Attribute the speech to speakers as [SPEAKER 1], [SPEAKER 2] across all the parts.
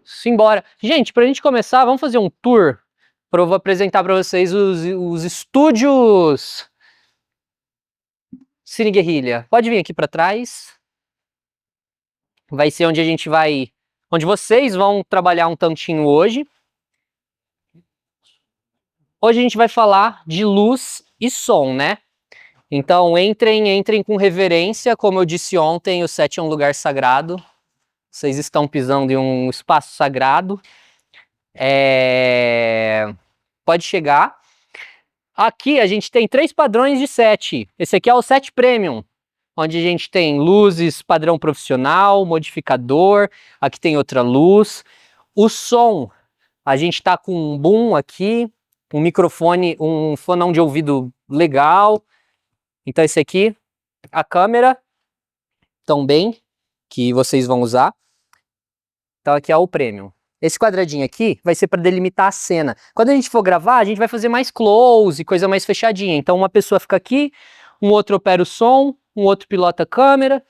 [SPEAKER 1] Simbora. Gente, pra gente começar, vamos fazer um tour. Eu vou apresentar pra vocês os estúdios Cine Guerrilha. Pode vir aqui pra trás. Vai ser onde a gente vai... Onde vocês vão trabalhar um tantinho hoje. Hoje a gente vai falar de luz e som, né? Então entrem com reverência. Como eu disse ontem, o set é um lugar sagrado. Vocês estão pisando em um espaço sagrado. Pode chegar. Aqui a gente tem 3 padrões de set. Esse aqui é o set Premium, onde a gente tem luzes padrão profissional, modificador. Aqui tem outra luz. O som, a gente tá com um boom aqui, um microfone, um fonão de ouvido legal. Então esse aqui, a câmera também, que vocês vão usar. Então aqui é o Premium. Esse quadradinho aqui vai ser para delimitar a cena. Quando a gente for gravar, a gente vai fazer mais close, coisa mais fechadinha. Então uma pessoa fica aqui, um outro opera o som, um outro pilota a câmera,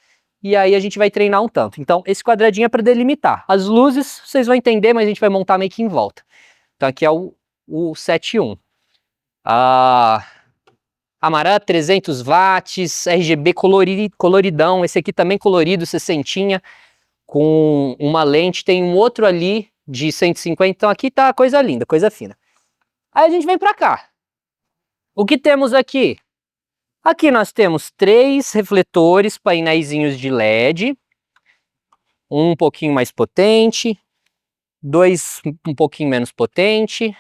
[SPEAKER 1] e aí a gente vai treinar um tanto. Então esse quadradinho é para delimitar. As luzes, vocês vão entender, mas a gente vai montar meio que em volta. Então aqui é o 7.1. Amarant 300 watts, RGB coloridão, esse aqui também colorido, 60, com uma lente, tem um outro ali de 150, então aqui tá coisa linda, coisa fina. Aí a gente vem pra cá. O que temos aqui? Aqui nós temos 3 refletores, painéisinhos de LED, um pouquinho mais potente, 2 um pouquinho menos potente.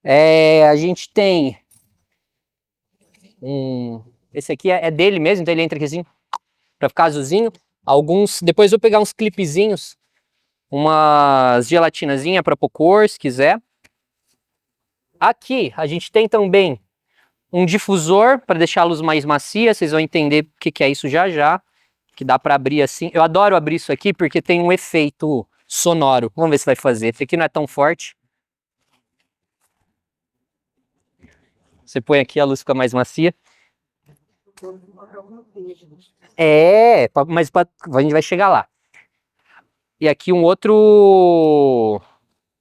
[SPEAKER 1] A gente tem esse aqui é dele mesmo, então ele entra aqui assim, pra ficar azulzinho. Depois eu vou pegar uns clipezinhos, umas gelatinazinha para pôr cor, se quiser. Aqui a gente tem também um difusor para deixar a luz mais macia, vocês vão entender o que é isso já já, que dá para abrir assim. Eu adoro abrir isso aqui porque tem um efeito sonoro. Vamos ver se vai fazer. Esse aqui não é tão forte. Você põe aqui, a luz fica mais macia. Mas a gente vai chegar lá. E aqui um outro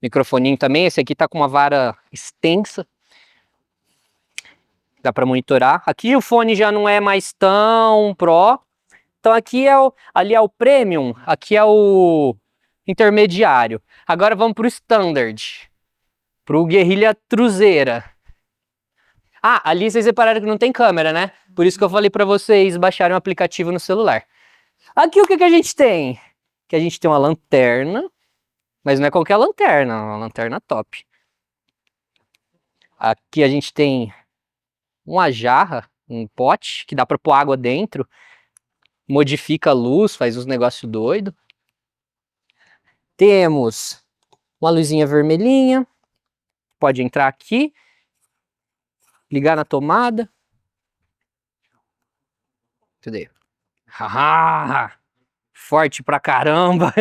[SPEAKER 1] microfoninho também, esse aqui tá com uma vara extensa. Dá para monitorar. Aqui o fone já não é mais tão pro. Então aqui ali é o Premium, aqui é o intermediário. Agora vamos para o Standard, para o Guerrilha Truzeira. Ali vocês repararam que não tem câmera, né? Por isso que eu falei para vocês baixarem o aplicativo no celular. Aqui o que a gente tem? Que a gente tem uma lanterna, mas não é qualquer lanterna, é uma lanterna top. Aqui a gente tem uma jarra, um pote, que dá para pôr água dentro, modifica a luz, faz uns negócios doidos. Temos uma luzinha vermelhinha, pode entrar aqui, ligar na tomada. Cadê? Forte pra caramba!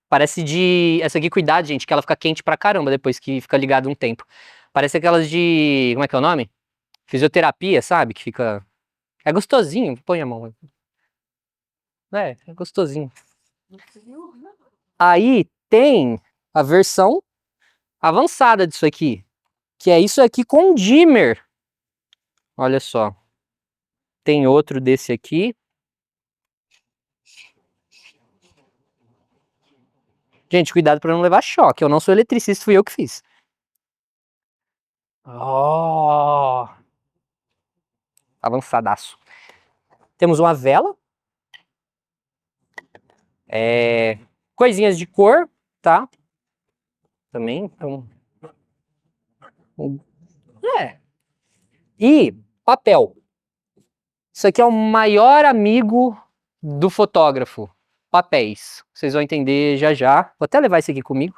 [SPEAKER 1] Parece essa aqui, cuidado, gente, que ela fica quente pra caramba depois que fica ligada um tempo. Parece aquelas de... como é que é o nome? Fisioterapia, sabe? Que fica... é gostosinho, põe a mão. É gostosinho. Aí tem a versão avançada disso aqui, que é isso aqui com dimmer. Olha só. Tem outro desse aqui. Gente, cuidado para não levar choque. Eu não sou eletricista, fui eu que fiz. Avançadaço. Temos uma vela. Coisinhas de cor, tá? Também. Então... E papel. Isso aqui é o maior amigo do fotógrafo. Papéis. Vocês vão entender já já. Vou até levar esse aqui comigo.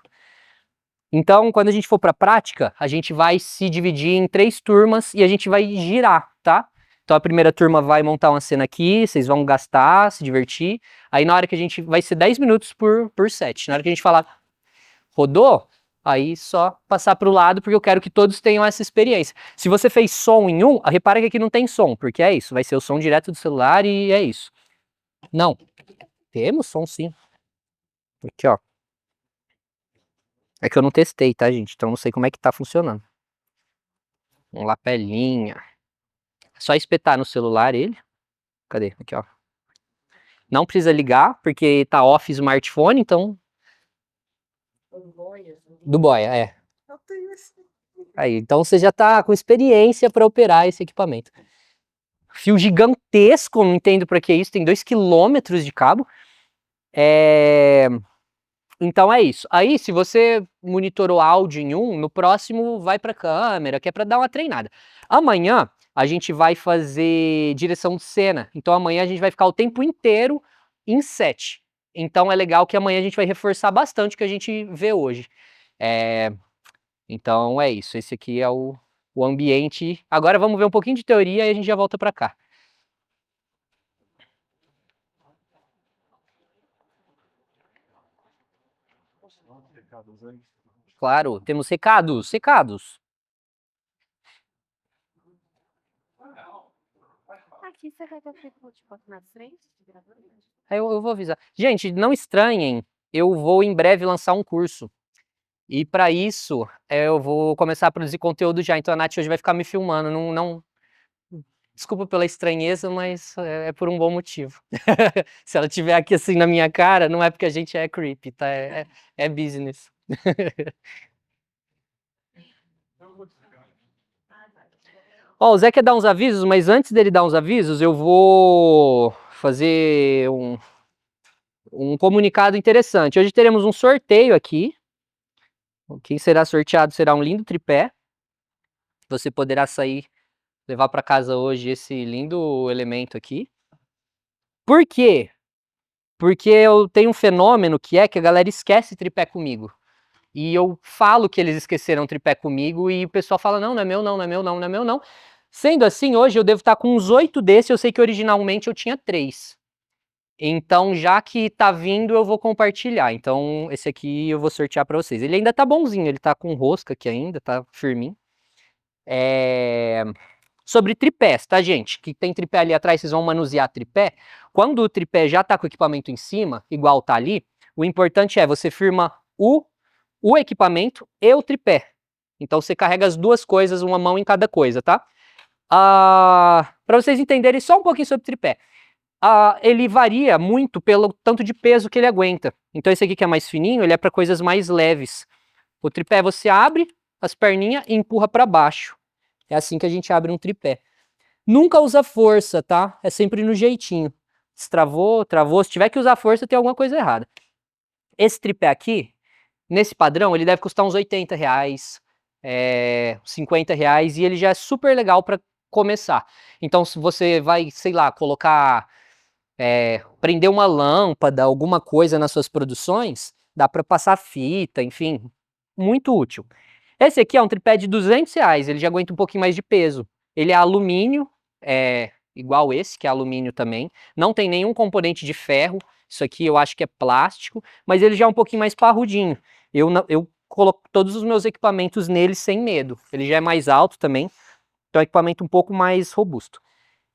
[SPEAKER 1] Então, quando a gente for para a prática, a gente vai se dividir em 3 turmas e a gente vai girar, tá? Então a primeira turma vai montar uma cena aqui, vocês vão gastar, se divertir. Aí na hora que a gente... vai ser 10 minutos por set. Na hora que a gente falar rodou, aí só passar para o lado, porque eu quero que todos tenham essa experiência. Se você fez som em repara que aqui não tem som, porque é isso, vai ser o som direto do celular e é isso. Não, temos som sim. Aqui, ó. É que eu não testei, tá, gente? Então não sei como é que tá funcionando. Um lapelinha. É só espetar no celular ele. Cadê? Aqui, ó. Não precisa ligar, porque tá off smartphone, então... Do Boia, é. Aí, então você já tá com experiência para operar esse equipamento. Fio gigantesco, não entendo para que isso, tem 2 km de cabo. Então é isso. Aí, se você monitorou áudio em um, no próximo vai para câmera, que é para dar uma treinada. Amanhã a gente vai fazer direção de cena. Então amanhã a gente vai ficar o tempo inteiro em set. Então é legal que amanhã a gente vai reforçar bastante o que a gente vê hoje. Então é isso. Esse aqui é o ambiente. Agora vamos ver um pouquinho de teoria e a gente já volta para cá. Claro, temos recados, recados.
[SPEAKER 2] Aqui você quer que eu fique tipo, na frente?
[SPEAKER 1] Eu vou avisar. Gente, não estranhem, eu vou em breve lançar um curso. E para isso, eu vou começar a produzir conteúdo já. Então a Nath hoje vai ficar me filmando. Desculpa pela estranheza, mas é por um bom motivo. Se ela estiver aqui assim na minha cara, não é porque a gente é creepy, tá? É business. Ó, o Zé quer dar uns avisos, mas antes dele dar uns avisos, eu vou fazer um comunicado interessante. Hoje teremos um sorteio aqui. Quem será sorteado será um lindo tripé. Você poderá sair, levar para casa hoje esse lindo elemento aqui. Por quê? Porque eu tenho um fenômeno que é que a galera esquece tripé comigo. E eu falo que eles esqueceram tripé comigo e o pessoal fala, não, não é meu não, não é meu não, não é meu não. Sendo assim, hoje eu devo estar com uns 8 desses, eu sei que originalmente eu tinha 3. Então, já que tá vindo, eu vou compartilhar. Então, esse aqui eu vou sortear para vocês. Ele ainda tá bonzinho, ele tá com rosca aqui ainda, tá firminho. Sobre tripés, tá, gente? Que tem tripé ali atrás, vocês vão manusear tripé. Quando o tripé já tá com o equipamento em cima, igual tá ali, o importante é você firma o equipamento e o tripé. Então você carrega as duas coisas, uma mão em cada coisa, tá? Para vocês entenderem só um pouquinho sobre tripé. Ele varia muito pelo tanto de peso que ele aguenta. Então esse aqui que é mais fininho, ele é para coisas mais leves. O tripé você abre as perninhas e empurra para baixo. É assim que a gente abre um tripé. Nunca usa força, tá? É sempre no jeitinho. Destravou, travou. Se tiver que usar força, tem alguma coisa errada. Esse tripé aqui, nesse padrão, ele deve custar uns R$80, R$50, e ele já é super legal para começar. Então, se você vai, sei lá, colocar, prender uma lâmpada, alguma coisa nas suas produções, dá para passar fita, enfim, muito útil. Esse aqui é um tripé de R$200, ele já aguenta um pouquinho mais de peso. Ele é alumínio, igual esse, que é alumínio também. Não tem nenhum componente de ferro. Isso aqui eu acho que é plástico, mas ele já é um pouquinho mais parrudinho. Eu coloco todos os meus equipamentos nele sem medo. Ele já é mais alto também, então é um equipamento um pouco mais robusto.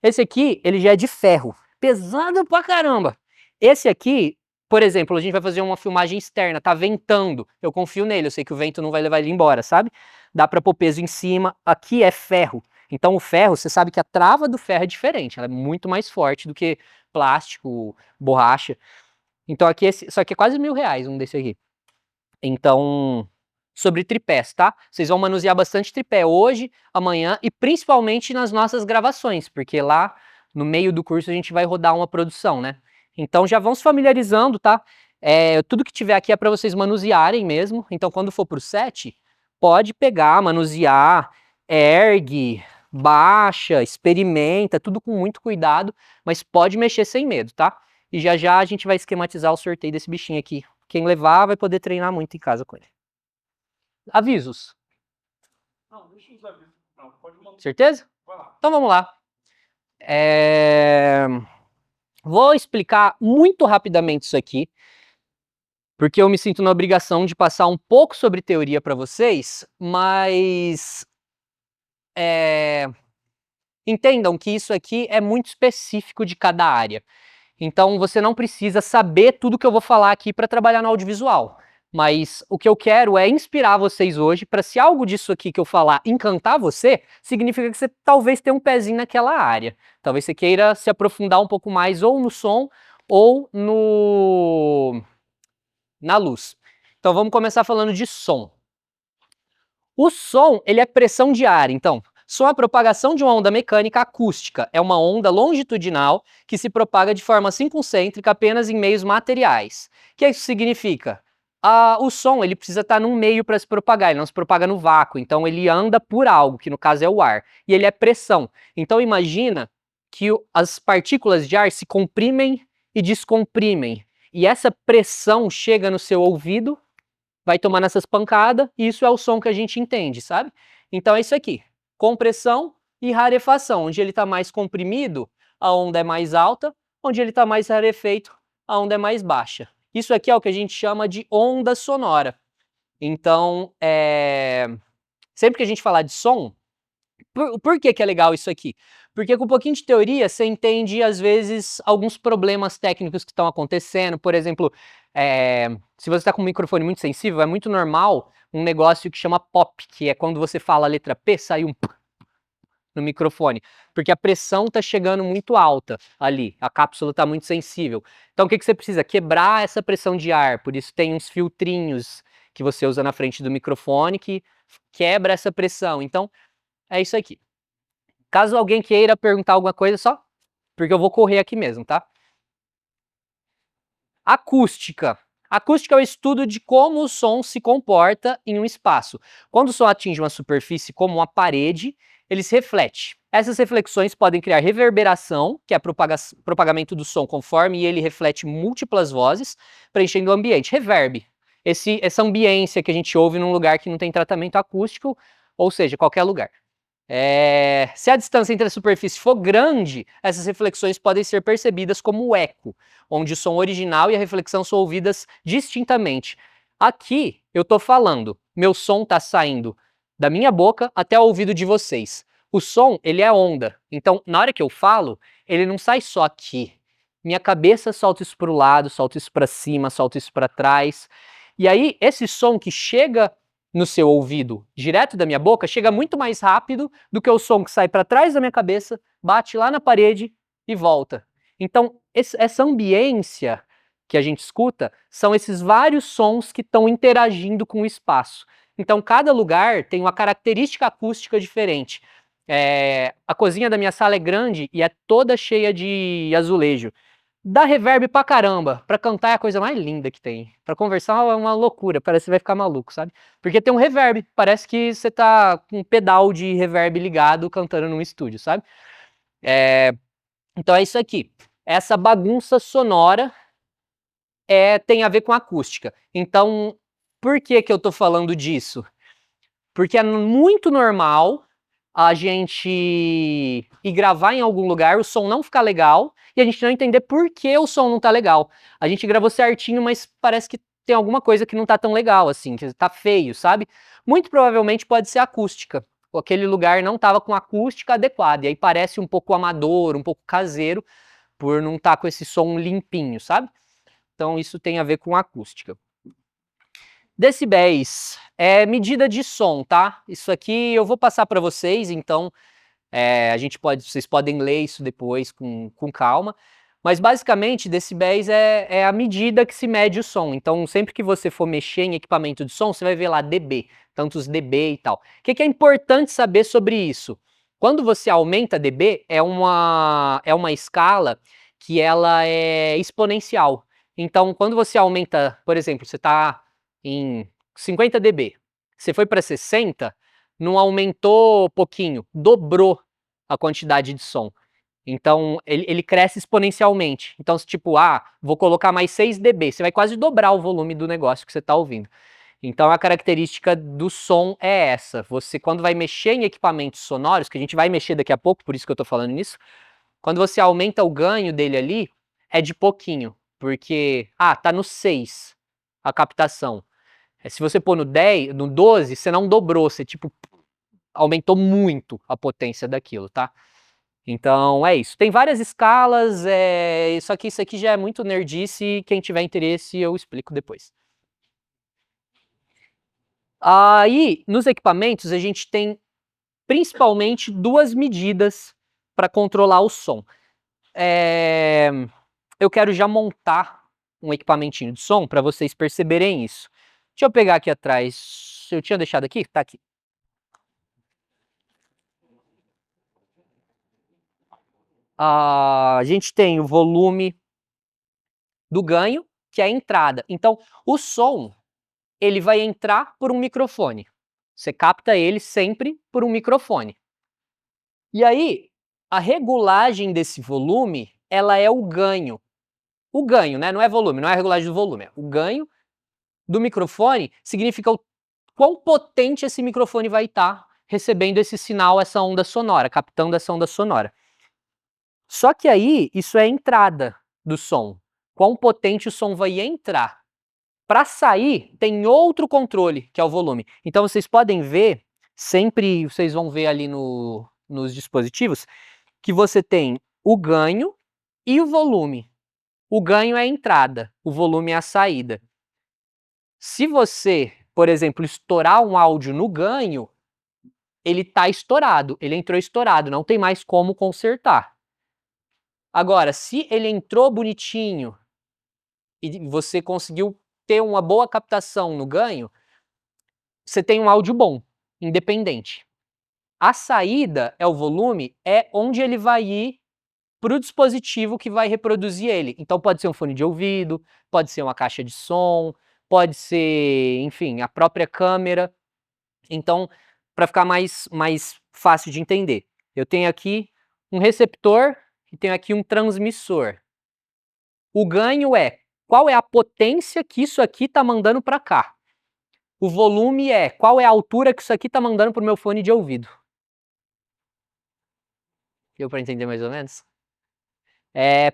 [SPEAKER 1] Esse aqui, ele já é de ferro, pesado pra caramba. Esse aqui, por exemplo, a gente vai fazer uma filmagem externa, tá ventando, eu confio nele, eu sei que o vento não vai levar ele embora, sabe? Dá pra pôr peso em cima, aqui é ferro. Então o ferro, você sabe que a trava do ferro é diferente, ela é muito mais forte do que plástico, borracha. Então aqui, isso aqui é quase R$1.000, um desse aqui. Então, sobre tripés, tá? Vocês vão manusear bastante tripé hoje, amanhã e principalmente nas nossas gravações, porque lá no meio do curso a gente vai rodar uma produção, né? Então já vão se familiarizando, tá? Tudo que tiver aqui é para vocês manusearem mesmo. Então quando for pro set, pode pegar, manusear, ergue, baixa, experimenta, tudo com muito cuidado, mas pode mexer sem medo, tá? E já já a gente vai esquematizar o sorteio desse bichinho aqui. Quem levar vai poder treinar muito em casa com ele. Avisos.
[SPEAKER 3] Não, deixa os avisos. Não, pode mandar.
[SPEAKER 1] Certeza?
[SPEAKER 3] Vai lá.
[SPEAKER 1] Então vamos lá. Vou explicar muito rapidamente isso aqui, porque eu me sinto na obrigação de passar um pouco sobre teoria para vocês, mas entendam que isso aqui é muito específico de cada área. Então você não precisa saber tudo que eu vou falar aqui para trabalhar no audiovisual. Mas o que eu quero é inspirar vocês hoje para se algo disso aqui que eu falar encantar você, significa que você talvez tenha um pezinho naquela área. Talvez você queira se aprofundar um pouco mais ou no som ou na luz. Então vamos começar falando de som. O som, ele é pressão de ar, então. Som é a propagação de uma onda mecânica acústica. É uma onda longitudinal que se propaga de forma assim concêntrica apenas em meios materiais. O que isso significa? O som ele precisa estar num meio para se propagar, ele não se propaga no vácuo, então ele anda por algo, que no caso é o ar, e ele é pressão. Então imagina que as partículas de ar se comprimem e descomprimem, e essa pressão chega no seu ouvido, vai tomando essas pancadas, e isso é o som que a gente entende, sabe? Então é isso aqui, compressão e rarefação. Onde ele está mais comprimido, a onda é mais alta, onde ele está mais rarefeito, a onda é mais baixa. Isso aqui é o que a gente chama de onda sonora. Então, sempre que a gente falar de som, por que que é legal isso aqui? Porque com um pouquinho de teoria você entende, às vezes, alguns problemas técnicos que estão acontecendo. Por exemplo, se você está com um microfone muito sensível, é muito normal um negócio que chama pop, que é quando você fala a letra P, sai um P no microfone, porque a pressão está chegando muito alta ali, a cápsula está muito sensível. Então o que que você precisa? Quebrar essa pressão de ar, por isso tem uns filtrinhos que você usa na frente do microfone que quebra essa pressão. Então é isso aqui. Caso alguém queira perguntar alguma coisa, só porque eu vou correr aqui mesmo, tá? Acústica. Acústica é o estudo de como o som se comporta em um espaço. Quando o som atinge uma superfície como uma parede, ele se reflete. Essas reflexões podem criar reverberação, que é propagamento do som conforme ele reflete múltiplas vozes, preenchendo o ambiente. Reverb. Essa ambiência que a gente ouve num lugar que não tem tratamento acústico, ou seja, qualquer lugar. Se a distância entre a superfície for grande, essas reflexões podem ser percebidas como eco, onde o som original e a reflexão são ouvidas distintamente. Aqui eu estou falando, meu som está saindo da minha boca até o ouvido de vocês. O som, ele é onda, então na hora que eu falo, ele não sai só aqui. Minha cabeça solta isso para o lado, solta isso para cima, solta isso para trás. E aí, esse som que chega no seu ouvido, direto da minha boca, chega muito mais rápido do que o som que sai para trás da minha cabeça, bate lá na parede e volta. Então, essa ambiência que a gente escuta são esses vários sons que estão interagindo com o espaço. Então, cada lugar tem uma característica acústica diferente. A cozinha da minha sala é grande e é toda cheia de azulejo. Dá reverb pra caramba. Pra cantar é a coisa mais linda que tem. Pra conversar é uma loucura, parece que você vai ficar maluco, sabe? Porque tem um reverb, parece que você tá com um pedal de reverb ligado cantando num estúdio, sabe? Então é isso aqui. Essa bagunça sonora tem a ver com acústica. Então, por que que eu tô falando disso? Porque é muito normal a gente ir gravar em algum lugar, o som não ficar legal, e a gente não entender por que o som não tá legal. A gente gravou certinho, mas parece que tem alguma coisa que não tá tão legal, assim, que tá feio, sabe? Muito provavelmente pode ser acústica. Aquele lugar não tava com acústica adequada, e aí parece um pouco amador, um pouco caseiro, por não estar com esse som limpinho, sabe? Então isso tem a ver com acústica. Decibéis é medida de som, tá? Isso aqui eu vou passar para vocês, então vocês podem ler isso depois com calma. Mas basicamente, decibéis é a medida que se mede o som. Então, sempre que você for mexer em equipamento de som, você vai ver lá dB, tantos dB e tal. O que é importante saber sobre isso? Quando você aumenta dB, é uma escala que ela é exponencial. Então, quando você aumenta, por exemplo, você está em 50 dB, você foi para 60, não aumentou pouquinho, dobrou a quantidade de som. Então, ele cresce exponencialmente. Então, se tipo, vou colocar mais 6 dB, você vai quase dobrar o volume do negócio que você está ouvindo. Então, a característica do som é essa. Você, quando vai mexer em equipamentos sonoros, que a gente vai mexer daqui a pouco, por isso que eu estou falando nisso, quando você aumenta o ganho dele ali, é de pouquinho. Porque, tá no 6 a captação. Se você pôr no 10, no 12, você não dobrou, você tipo aumentou muito a potência daquilo, tá? Então é isso. Tem várias escalas, isso aqui já é muito nerdice, quem tiver interesse eu explico depois. Aí, nos equipamentos, a gente tem principalmente duas medidas para controlar o som. Eu quero já montar um equipamentinho de som para vocês perceberem isso. Deixa eu pegar aqui atrás. Eu tinha deixado aqui? Tá aqui. A gente tem o volume do ganho, que é a entrada. Então, o som, ele vai entrar por um microfone. Você capta ele sempre por um microfone. E aí, a regulagem desse volume, ela é o ganho. O ganho, né? Não é volume, não é a regulagem do volume. O ganho do microfone significa o quão potente esse microfone vai estar recebendo esse sinal, essa onda sonora, captando essa onda sonora. Só que aí, isso é a entrada do som. Quão potente o som vai entrar. Para sair, tem outro controle, que é o volume. Então, vocês podem ver, sempre vocês vão ver ali nos dispositivos, que você tem o ganho e o volume. O ganho é a entrada, o volume é a saída. Se você, por exemplo, estourar um áudio no ganho, ele está estourado, ele entrou estourado, não tem mais como consertar. Agora, se ele entrou bonitinho e você conseguiu ter uma boa captação no ganho, você tem um áudio bom, independente. A saída é o volume, é onde ele vai ir para o dispositivo que vai reproduzir ele. Então pode ser um fone de ouvido, pode ser uma caixa de som, pode ser, enfim, a própria câmera. Então, para ficar mais fácil de entender, eu tenho aqui um receptor e tenho aqui um transmissor. O ganho é qual é a potência que isso aqui está mandando para cá. O volume é qual é a altura que isso aqui está mandando para o meu fone de ouvido. Deu para entender mais ou menos?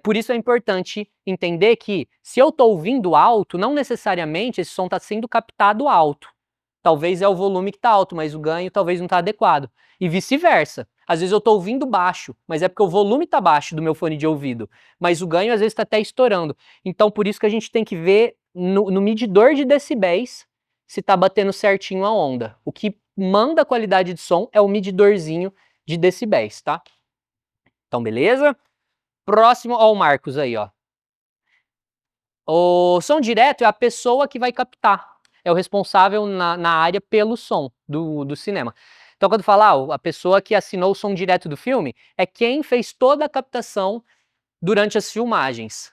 [SPEAKER 1] Por isso é importante entender que se eu estou ouvindo alto, não necessariamente esse som está sendo captado alto. Talvez é o volume que está alto, mas o ganho talvez não está adequado. E vice-versa. Às vezes eu estou ouvindo baixo, mas é porque o volume está baixo do meu fone de ouvido. Mas o ganho às vezes está até estourando. Então por isso que a gente tem que ver no medidor de decibéis se está batendo certinho a onda. O que manda a qualidade de som é o medidorzinho de decibéis, tá? Então beleza? Próximo ao Marcos aí, ó. O som direto é a pessoa que vai captar. É o responsável na área pelo som do cinema. Então, quando fala a pessoa que assinou o som direto do filme, é quem fez toda a captação durante as filmagens.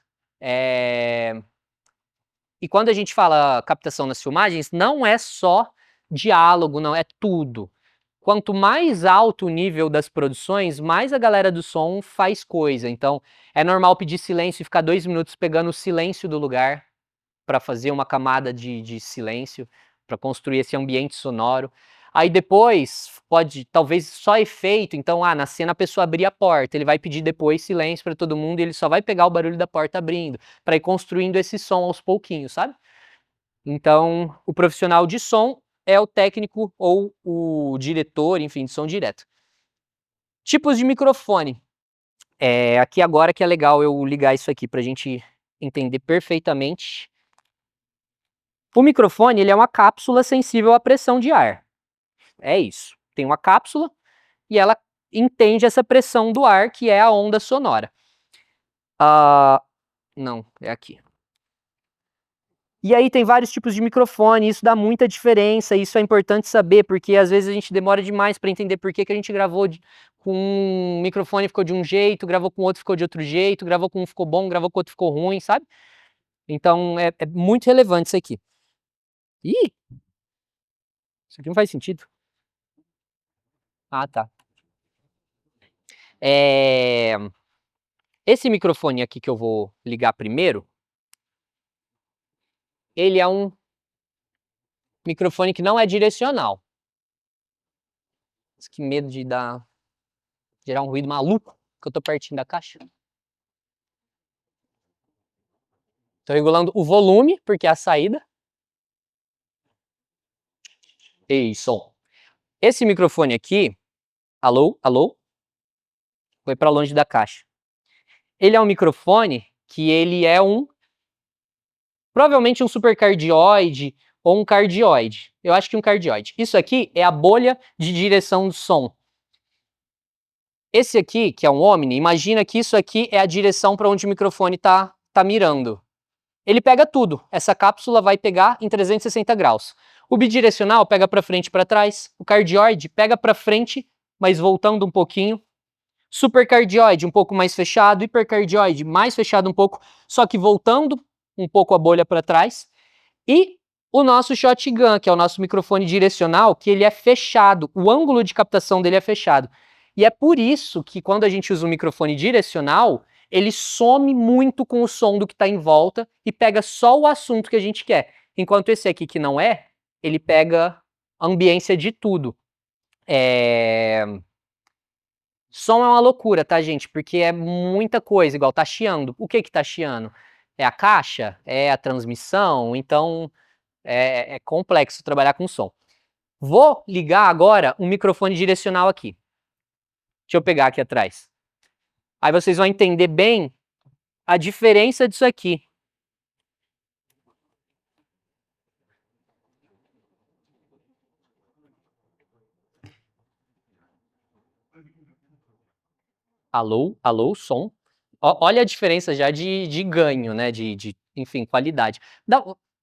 [SPEAKER 1] E quando a gente fala captação nas filmagens, não é só diálogo, não, é tudo. Quanto mais alto o nível das produções, mais a galera do som faz coisa. Então, é normal pedir silêncio e ficar 2 minutos pegando o silêncio do lugar para fazer uma camada de silêncio, para construir esse ambiente sonoro. Aí depois, talvez só efeito, então, na cena a pessoa abrir a porta, ele vai pedir depois silêncio para todo mundo e ele só vai pegar o barulho da porta abrindo, para ir construindo esse som aos pouquinhos, sabe? Então, o profissional de som é o técnico ou o diretor, enfim, de som direto. Tipos de microfone. Aqui agora que é legal eu ligar isso aqui para a gente entender perfeitamente. O microfone, ele é uma cápsula sensível à pressão de ar. É isso. Tem uma cápsula e ela entende essa pressão do ar, que é a onda sonora. Não, é aqui. E aí tem vários tipos de microfone, isso dá muita diferença, isso é importante saber, porque às vezes a gente demora demais para entender por que a gente gravou com um microfone ficou de um jeito, gravou com outro ficou de outro jeito, gravou com um ficou bom, gravou com outro ficou ruim, sabe? Então é muito relevante isso aqui. Ih! Isso aqui não faz sentido. Ah, tá. Esse microfone aqui que eu vou ligar primeiro, ele é um microfone que não é direcional. Que medo de gerar um ruído maluco, que eu tô pertinho da caixa. Tô regulando o volume, porque é a saída. Ei, som. Esse microfone aqui, alô, alô, foi para longe da caixa. Ele é um microfone que ele é provavelmente um supercardioide ou um cardioide. Eu acho que um cardioide. Isso aqui é a bolha de direção do som. Esse aqui, que é um Omni, imagina que isso aqui é a direção para onde o microfone tá mirando. Ele pega tudo. Essa cápsula vai pegar em 360 graus. O bidirecional pega para frente e para trás. O cardioide pega para frente, mas voltando um pouquinho. Supercardioide um pouco mais fechado. Hipercardioide mais fechado um pouco, só que voltando um pouco a bolha para trás. E o nosso shotgun, que é o nosso microfone direcional, que ele é fechado. O ângulo de captação dele é fechado. E é por isso que quando a gente usa um microfone direcional, ele some muito com o som do que está em volta e pega só o assunto que a gente quer. Enquanto esse aqui, que não é, ele pega a ambiência de tudo. Som é uma loucura, tá, gente? Porque é muita coisa, igual tá chiando. O que que tá chiando? É a caixa? É a transmissão? Então, é complexo trabalhar com som. Vou ligar agora um microfone direcional aqui. Deixa eu pegar aqui atrás. Aí vocês vão entender bem a diferença disso aqui. Alô, alô, som. Olha a diferença já de ganho, né? Enfim, qualidade.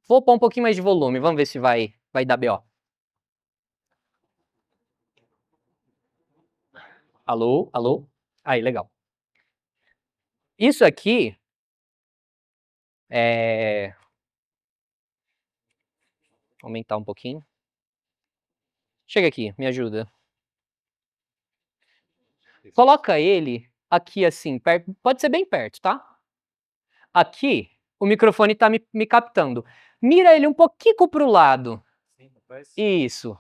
[SPEAKER 1] Vou pôr um pouquinho mais de volume, vamos ver se vai dar BO. Alô, alô. Aí, legal. Isso aqui é... Aumentar um pouquinho. Chega aqui, me ajuda. Coloca ele aqui assim, perto, pode ser bem perto, tá? Aqui, o microfone tá me captando. Mira ele um pouquinho pro lado. Isso.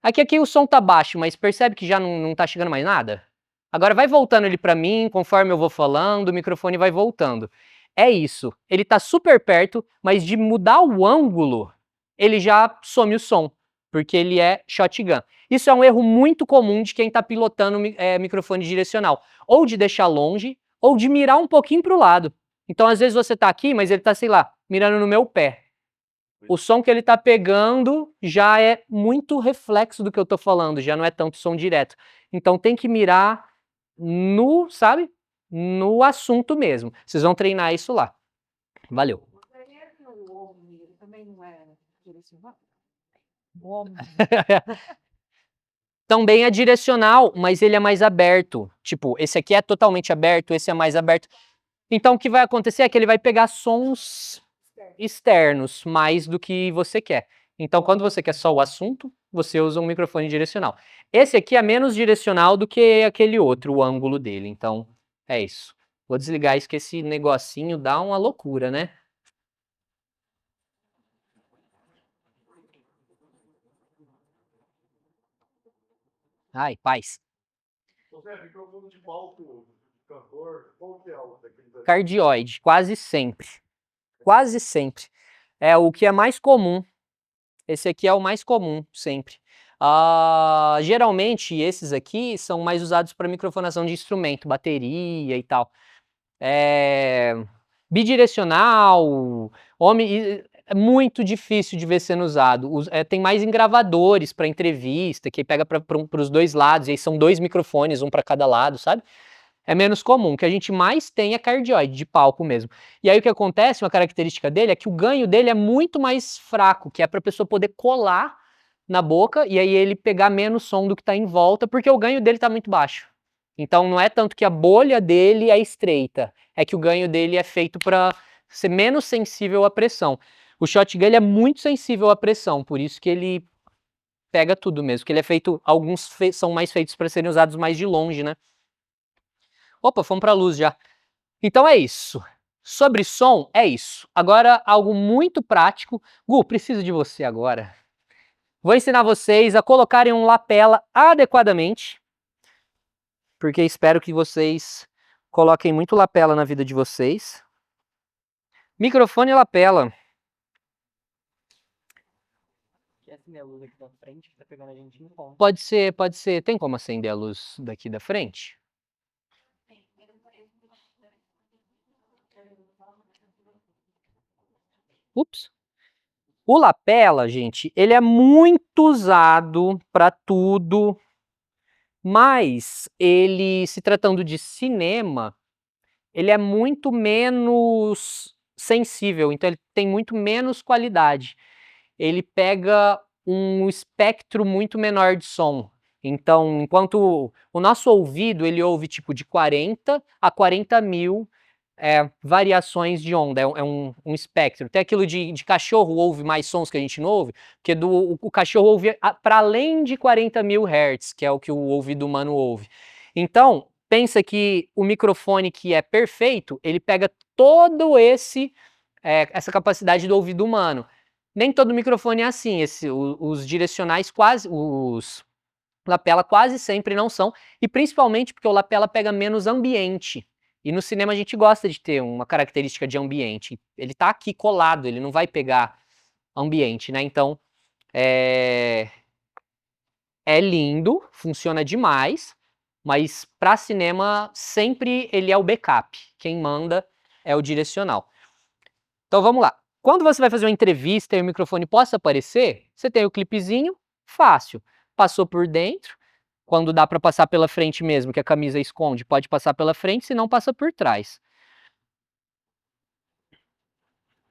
[SPEAKER 1] Aqui o som tá baixo, mas percebe que já não tá chegando mais nada? Agora vai voltando ele pra mim, conforme eu vou falando, o microfone vai voltando. É isso. Ele tá super perto, mas de mudar o ângulo, ele já some o som, porque ele é shotgun. Isso é um erro muito comum de quem tá pilotando microfone direcional. Ou de deixar longe, ou de mirar um pouquinho pro lado. Então, às vezes você tá aqui, mas ele tá, sei lá, mirando no meu pé. O som que ele tá pegando já é muito reflexo do que eu tô falando, já não é tanto som direto. Então tem que mirar no, sabe? No assunto mesmo. Vocês vão treinar isso lá. Valeu.
[SPEAKER 2] O Omni, ele também não é direcional?
[SPEAKER 1] Também é direcional, mas ele é mais aberto. Tipo, esse aqui é totalmente aberto, esse é mais aberto. Então o que vai acontecer é que ele vai pegar sons externos mais do que você quer. Então, quando você quer só o assunto, você usa um microfone direcional. Esse aqui é menos direcional do que aquele outro, o ângulo dele. Então, é isso. Vou desligar isso que esse negocinho dá uma loucura, né? Ai, paz.
[SPEAKER 3] Microfone de palco, cantor, qual que é o daquele da...
[SPEAKER 1] Cardioide, quase sempre. Quase sempre. É o que é mais comum. Esse aqui é o mais comum, sempre. Geralmente, esses aqui são mais usados para microfonação de instrumento, bateria e tal. Bidirecional, é muito difícil de ver sendo usado. Tem mais em gravadores para entrevista, que pega para os dois lados, e aí são dois microfones, um para cada lado, sabe? É menos comum. O que a gente mais tem é cardioide, de palco mesmo. E aí o que acontece, uma característica dele, é que o ganho dele é muito mais fraco, que é para a pessoa poder colar na boca e aí ele pegar menos som do que está em volta, porque o ganho dele está muito baixo. Então não é tanto que a bolha dele é estreita, é que o ganho dele é feito para ser menos sensível à pressão. O shotgun ele é muito sensível à pressão, por isso que ele pega tudo mesmo, que ele é feito, alguns são mais feitos para serem usados mais de longe, né? Opa, fomos para a luz já. Então é isso. Sobre som, é isso. Agora, algo muito prático. Gu, preciso de você agora. Vou ensinar vocês a colocarem um lapela adequadamente, porque espero que vocês coloquem muito lapela na vida de vocês. Microfone e lapela.
[SPEAKER 4] Acender a luz aqui da frente, que tá pegando a gente em ponto.
[SPEAKER 1] Pode ser, pode ser. Tem como acender a luz daqui da frente? Ups. O lapela, gente, ele é muito usado para tudo, mas ele, se tratando de cinema, ele é muito menos sensível, então ele tem muito menos qualidade. Ele pega um espectro muito menor de som. Então, enquanto o nosso ouvido, ele ouve tipo de 40 a 40 mil variações de onda, é um espectro. Tem aquilo de cachorro ouve mais sons que a gente não ouve, porque o cachorro ouve para além de 40 mil hertz, que é o que o ouvido humano ouve. Então, pensa que o microfone que é perfeito, ele pega todo essa capacidade do ouvido humano. Nem todo microfone é assim, os direcionais os lapela quase sempre não são, e principalmente porque o lapela pega menos ambiente. E no cinema a gente gosta de ter uma característica de ambiente. Ele tá aqui colado, ele não vai pegar ambiente, né? Então, é lindo, funciona demais, mas para cinema sempre ele é o backup. Quem manda é o direcional. Então vamos lá. Quando você vai fazer uma entrevista e o microfone possa aparecer, você tem o clipezinho, fácil. Passou por dentro, quando dá para passar pela frente mesmo, que a camisa esconde, pode passar pela frente, se não passa por trás.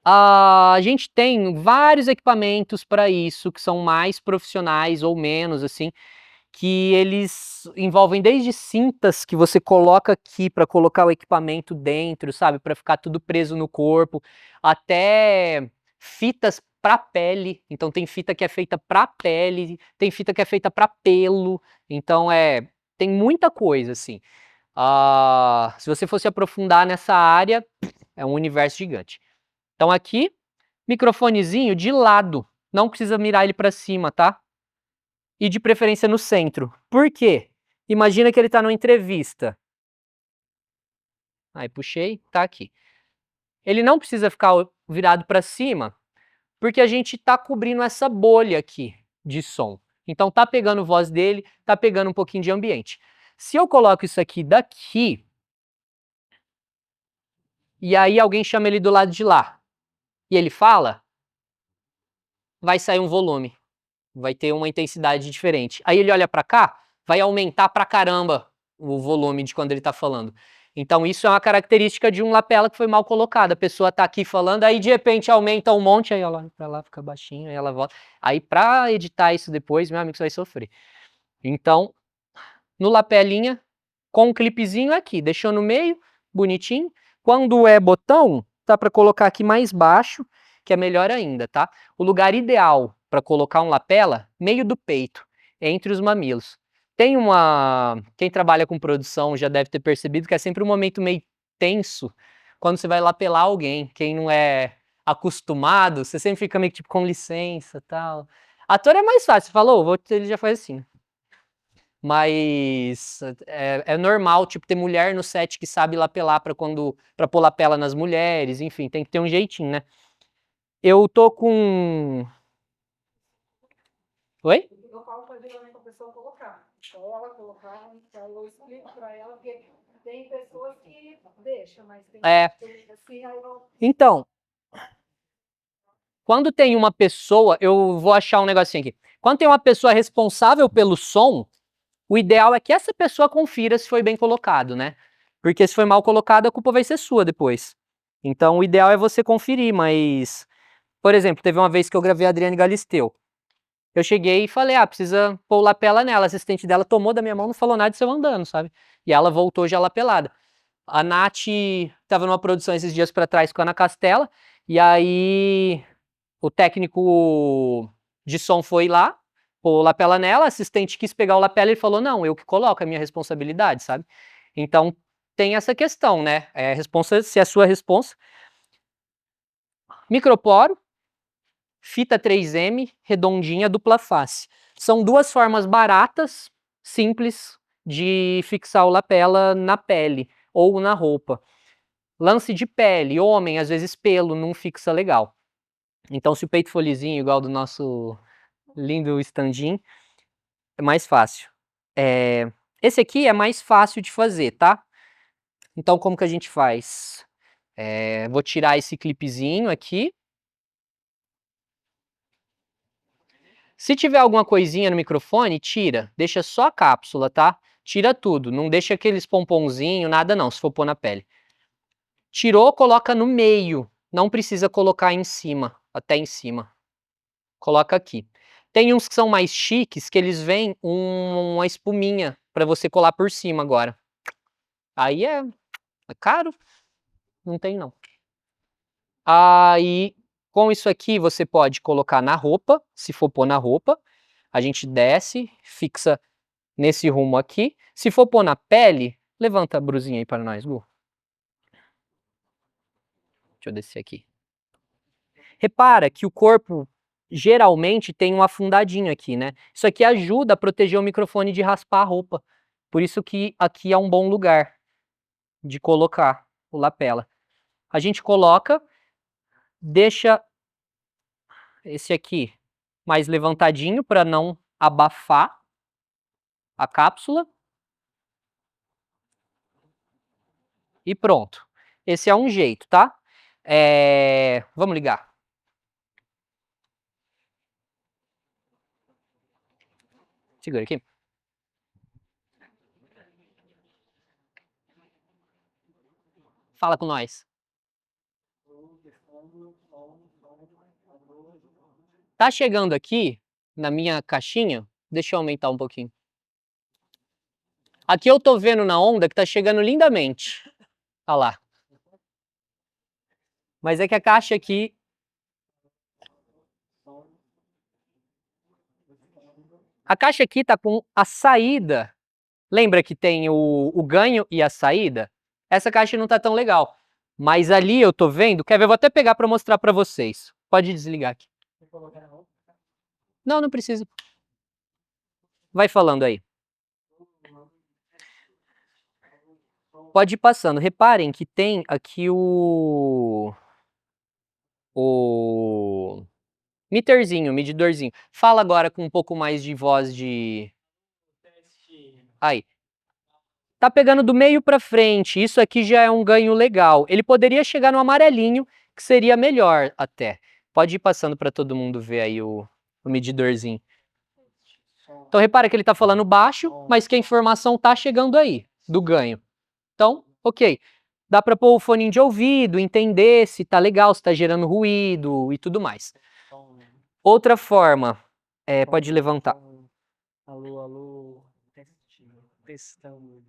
[SPEAKER 1] A gente tem vários equipamentos para isso, que são mais profissionais ou menos, assim, que eles envolvem desde cintas que você coloca aqui para colocar o equipamento dentro, sabe, para ficar tudo preso no corpo, até fitas para pele. Então tem fita que é feita para pele, tem fita que é feita para pelo. Então tem muita coisa assim. Se você fosse aprofundar nessa área, é um universo gigante. Então aqui, microfonezinho de lado, não precisa mirar ele para cima, tá? E de preferência no centro. Por quê? Imagina que ele está numa entrevista. Aí puxei, tá aqui. Ele não precisa ficar virado para cima, porque a gente está cobrindo essa bolha aqui de som. Então tá pegando voz dele, tá pegando um pouquinho de ambiente. Se eu coloco isso aqui daqui, e aí alguém chama ele do lado de lá, e ele fala, vai sair um volume. Vai ter uma intensidade diferente. Aí ele olha para cá, vai aumentar pra caramba o volume de quando ele tá falando. Então isso é uma característica de um lapela que foi mal colocado. A pessoa tá aqui falando, aí de repente aumenta um monte, aí ela olha pra lá, fica baixinho, aí ela volta. Aí pra editar isso depois, meu amigo, você vai sofrer. Então, no lapelinha, com um clipezinho aqui, deixou no meio, bonitinho. Quando é botão, dá para colocar aqui mais baixo, que é melhor ainda, tá? O lugar ideal para colocar um lapela, meio do peito, entre os mamilos. Quem trabalha com produção já deve ter percebido que é sempre um momento meio tenso quando você vai lapelar alguém. Quem não é acostumado, você sempre fica meio tipo com licença, tal. Ator é mais fácil, você falou, ele já faz assim. Mas é normal, tipo, ter mulher no set que sabe lapelar pra pôr lapela nas mulheres, enfim, tem que ter um jeitinho, né? Eu tô com... Oi?
[SPEAKER 2] Eu falo para geralmente a pessoa colocar. Então ela colocar, então eu explico para ela, porque tem pessoas que deixam, mas tem assim, aí eu...
[SPEAKER 1] Então, quando tem uma pessoa, eu vou achar um negocinho aqui. Quando tem uma pessoa responsável pelo som, o ideal é que essa pessoa confira se foi bem colocado, né? Porque se foi mal colocado, a culpa vai ser sua depois. Então, o ideal é você conferir, mas... Por exemplo, teve uma vez que eu gravei a Adriane Galisteu. Eu cheguei e falei, precisa pôr o lapela nela. A assistente dela tomou da minha mão, não falou nada e saiu andando, sabe? E ela voltou já lapelada. A Nath tava numa produção esses dias pra trás com a Ana Castela, e aí o técnico de som foi lá, pôr o lapela nela, a assistente quis pegar o lapela e ele falou, não, eu que coloco, é minha responsabilidade, sabe? Então tem essa questão, né? Se é sua responsa. Microporo, fita 3M, redondinha, dupla face. São duas formas baratas, simples, de fixar o lapela na pele ou na roupa. Lance de pele, homem, às vezes pelo, não fixa legal. Então, se o peito for lisinho, igual do nosso lindo standinho, é mais fácil. Esse aqui é mais fácil de fazer, tá? Então, como que a gente faz? Vou tirar esse clipezinho aqui. Se tiver alguma coisinha no microfone, tira. Deixa só a cápsula, tá? Tira tudo. Não deixa aqueles pomponzinhos, nada não, se for pôr na pele. Tirou, coloca no meio. Não precisa colocar em cima, até em cima. Coloca aqui. Tem uns que são mais chiques, que eles vêm uma espuminha para você colar por cima agora. Aí é caro? Não tem não. Aí, com isso aqui, você pode colocar na roupa, se for pôr na roupa. A gente desce, fixa nesse rumo aqui. Se for pôr na pele, levanta a brusinha aí para nós, Gu. Deixa eu descer aqui. Repara que o corpo geralmente tem um afundadinho aqui, né? Isso aqui ajuda a proteger o microfone de raspar a roupa. Por isso que aqui é um bom lugar de colocar o lapela. A gente coloca, deixa esse aqui mais levantadinho para não abafar a cápsula. E pronto. Esse é um jeito, tá? Vamos ligar. Segura aqui. Fala com nós. Tá chegando aqui na minha caixinha? Deixa eu aumentar um pouquinho. Aqui eu tô vendo na onda que tá chegando lindamente. Olha lá. Mas é que a caixa aqui... A caixa aqui tá com a saída. Lembra que tem o ganho e a saída? Essa caixa não tá tão legal. Mas ali eu tô vendo... Quer ver? Eu vou até pegar para mostrar para vocês. Pode desligar aqui. Não, não precisa. Vai falando aí. Pode ir passando. Reparem que tem aqui o meterzinho, medidorzinho. Fala agora com um pouco mais de voz de... Aí. Tá pegando do meio para frente. Isso aqui já é um ganho legal. Ele poderia chegar no amarelinho, que seria melhor até. Pode ir passando para todo mundo ver aí o medidorzinho. Então repara que ele tá falando baixo, mas que a informação tá chegando aí, do ganho. Então, ok. Dá para pôr o fone de ouvido, entender se tá legal, se tá gerando ruído e tudo mais. Outra forma, pode levantar.
[SPEAKER 4] Alô, alô, testando.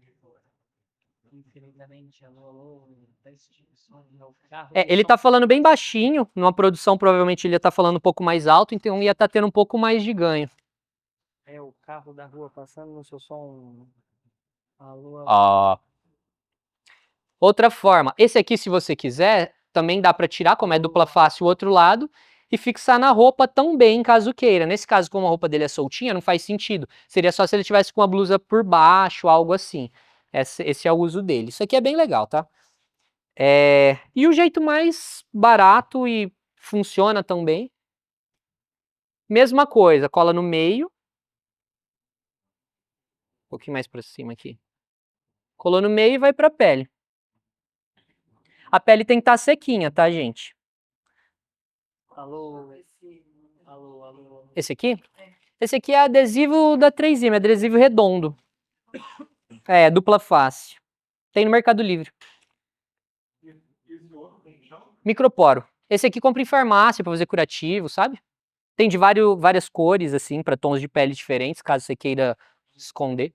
[SPEAKER 4] Infinitamente, alô, alô, teste, som, carro.
[SPEAKER 1] Ele tá falando bem baixinho, numa produção provavelmente ele ia tá falando um pouco mais alto, então ia tá tendo um pouco mais de ganho.
[SPEAKER 4] É o carro da rua passando no seu som. Alô, alô.
[SPEAKER 1] Outra forma, esse aqui, se você quiser, também dá para tirar, como é dupla face, o outro lado, e fixar na roupa também, caso queira. Nesse caso, como a roupa dele é soltinha, não faz sentido. Seria só se ele tivesse com a blusa por baixo, algo assim. Esse é o uso dele. Isso aqui é bem legal, tá? E o jeito mais barato e funciona também. Mesma coisa, cola no meio. Um pouquinho mais para cima aqui. Colou no meio e vai para a pele. A pele tem que estar sequinha, tá, gente?
[SPEAKER 4] Alô, alô, alô.
[SPEAKER 1] Esse aqui? Esse aqui é adesivo da 3M, adesivo redondo. Dupla face. Tem no Mercado Livre. Microporo. Esse aqui compra em farmácia para fazer curativo, sabe? Tem de várias cores, assim, para tons de pele diferentes, caso você queira esconder.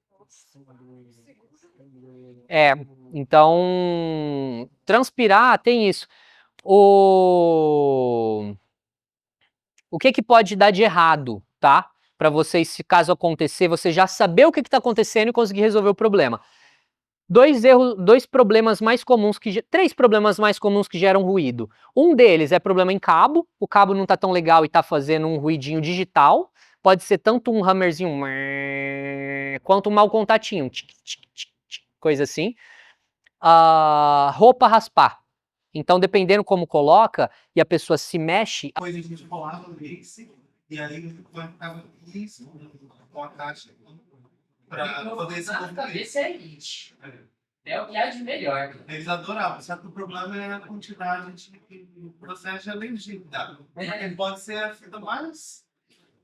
[SPEAKER 1] Então, transpirar tem isso. O que pode dar de errado, tá? Para vocês, se caso acontecer, você já saber o que está acontecendo e conseguir resolver o problema. Três problemas mais comuns que geram ruído. Um deles é problema em cabo. O cabo não está tão legal e está fazendo um ruidinho digital. Pode ser tanto um hammerzinho quanto um mau contatinho, coisa assim. Roupa raspar. Então, dependendo como coloca e a pessoa se mexe...
[SPEAKER 5] Depois a gente rolava o mix e aí ficava isso com a caixa para poder se
[SPEAKER 1] É o que há de melhor.
[SPEAKER 5] Eles adoravam, só que o problema é a quantidade de processo de alergia. Pode ser a fita mais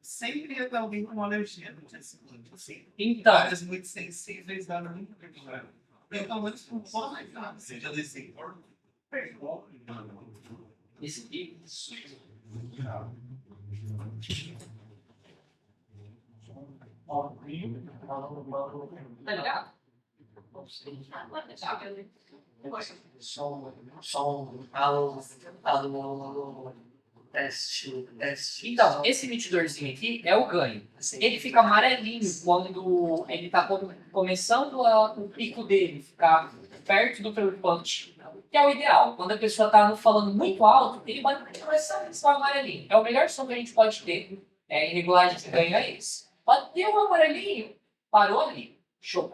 [SPEAKER 5] sempre ia ter alguém com alergia no dia seguinte. Assim,
[SPEAKER 1] Então,
[SPEAKER 5] áreas muito sensíveis da muito problema. Pelo menos não pode mais nada, seja desse
[SPEAKER 1] esse aqui. Tá ligado? Teste. Então, esse medidorzinho aqui é o ganho. Ele fica amarelinho quando ele tá começando o pico dele, ficar perto do preocupante, que é o ideal. Quando a pessoa tá falando muito alto, ele vai começar a ficar amarelinho. É o melhor som que a gente pode ter. Em regulagem de ganho é esse. Bateu o amarelinho, parou ali. Show.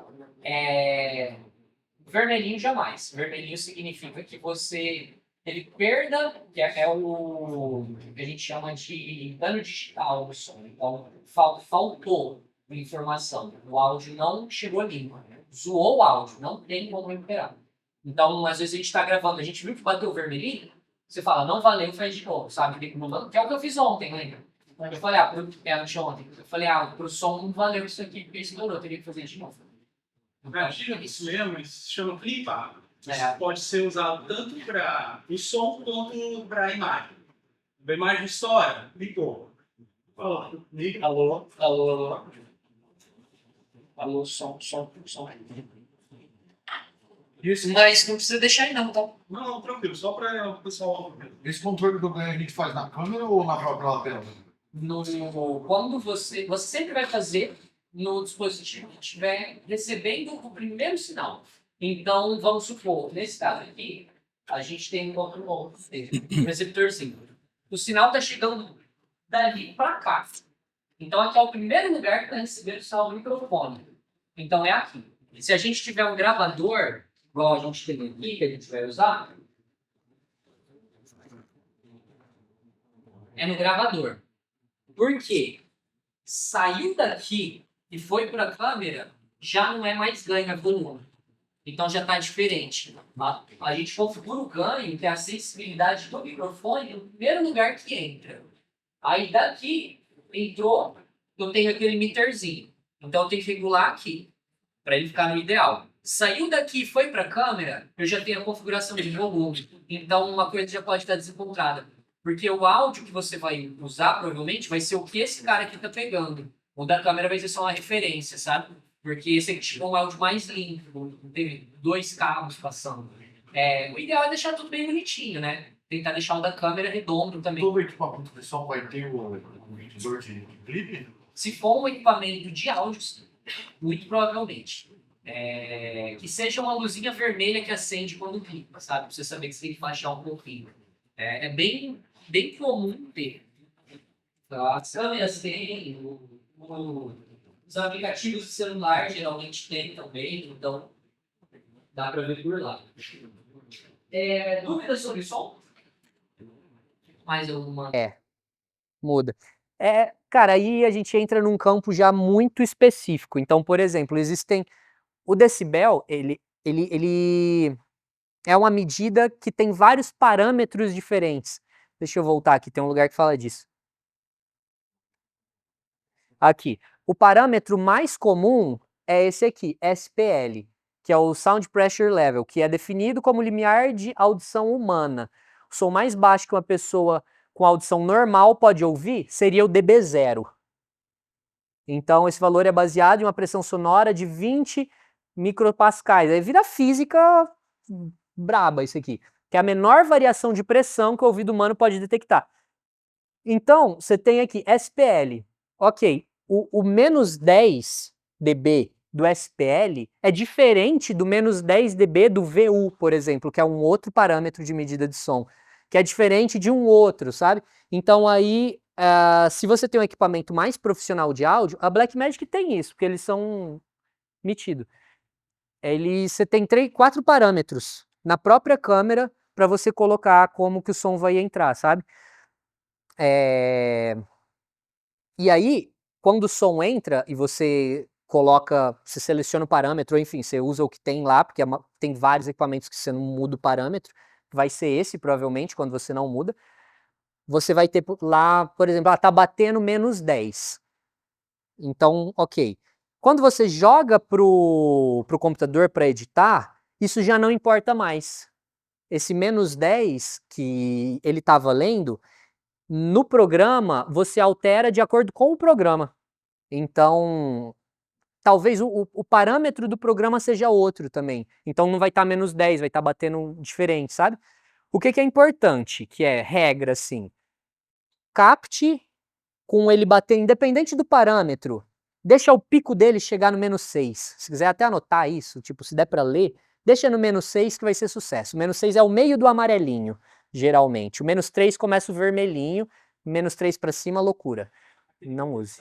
[SPEAKER 1] Vermelhinho jamais. Vermelhinho significa que você teve perda, que é o que a gente chama de dano digital no som. Então, faltou informação. O áudio não chegou limpo. Zoou o áudio, não tem como recuperar. Então, às vezes a gente está gravando, a gente viu que bateu o vermelhinho, você fala, não valeu, faz de novo, sabe? Que é o que eu fiz ontem, lembra? Eu falei, ontem. Eu falei, pro som não valeu isso aqui, porque estourou, eu teria que fazer de novo.
[SPEAKER 6] Imagina isso mesmo, isso se chama clipado. Isso
[SPEAKER 1] É.
[SPEAKER 6] pode ser usado tanto para o som quanto para a imagem. A imagem estoura, ligou. Alô. Alô, som.
[SPEAKER 1] Isso, mas não precisa deixar aí não, tá?
[SPEAKER 6] Não, tranquilo, só para o pessoal.
[SPEAKER 3] Esse controle do ganho a gente faz na câmera ou na própria lapela?
[SPEAKER 1] Quando você sempre vai fazer no dispositivo que estiver recebendo o primeiro sinal. Então, vamos supor, nesse caso aqui, a gente tem um receptorzinho. O sinal está chegando dali para cá. Então, aqui é o primeiro lugar que está recebendo o sinal do microfone. Então, é aqui. E se a gente tiver um gravador, igual a gente tem aqui, que a gente vai usar, é no gravador. Por quê? Saiu daqui e foi para a câmera, já não é mais ganho, é volume. Então já está diferente. A gente configura o ganho, que é a sensibilidade do microfone, no primeiro lugar que entra. Aí daqui, entrou, eu tenho aquele meterzinho. Então eu tenho que regular aqui, para ele ficar no ideal. Saiu daqui e foi para a câmera, eu já tenho a configuração de volume. Então uma coisa já pode estar desencontrada. Porque o áudio que você vai usar, provavelmente, vai ser o que esse cara aqui está pegando. O da câmera vai ser só uma referência, sabe? Porque esse aqui ficou um áudio mais limpo, não teve 2 cabos passando. O ideal é deixar tudo bem bonitinho, né? Tentar deixar o da câmera redondo também.
[SPEAKER 3] Todo equipamento de som vai ter o medidor de clipe?
[SPEAKER 1] Se for um equipamento de áudio, sim, muito provavelmente. Que seja uma luzinha vermelha que acende quando clipa, sabe? Pra você saber que você tem que baixar um pouquinho. É bem comum ter. As câmeras têm, os aplicativos de celular geralmente tem também, então dá para ver por lá. Dúvidas sobre som? Mais alguma? Muda. Cara, aí a gente entra num campo já muito específico. Então, por exemplo, o decibel, ele é uma medida que tem vários parâmetros diferentes. Deixa eu voltar aqui, tem um lugar que fala disso. Aqui. O parâmetro mais comum é esse aqui, SPL, que é o Sound Pressure Level, que é definido como limiar de audição humana. O som mais baixo que uma pessoa com audição normal pode ouvir seria o dB0. Então, esse valor é baseado em uma pressão sonora de 20 micropascais. Aí vira física braba isso aqui, que é a menor variação de pressão que o ouvido humano pode detectar. Então, você tem aqui SPL. Ok, o menos 10 dB do SPL é diferente do menos 10 dB do VU, por exemplo, que é um outro parâmetro de medida de som, que é diferente de um outro, sabe? Então aí, se você tem um equipamento mais profissional de áudio, a Blackmagic tem isso, porque eles são metidos. Você tem 4 parâmetros na própria câmera para você colocar como que o som vai entrar, sabe? E aí, quando o som entra e você você seleciona o parâmetro, ou enfim, você usa o que tem lá, porque tem vários equipamentos que você não muda o parâmetro, vai ser esse provavelmente, quando você não muda. você vai ter lá, por exemplo, tá batendo -10. Então, ok. Quando você joga pro computador para editar, isso já não importa mais. Esse -10 que ele estava lendo, no programa, você altera de acordo com o programa. Então, talvez o parâmetro do programa seja outro também. Então não vai estar -10, vai estar batendo diferente, sabe? O que é importante, que é regra, assim, capte com ele bater, independente do parâmetro, deixa o pico dele chegar no -6. Se quiser até anotar isso, tipo, se der para ler, deixa no -6 que vai ser sucesso. O -6 é o meio do amarelinho, geralmente. O -3 começa o vermelhinho, -3 para cima, loucura. Não use.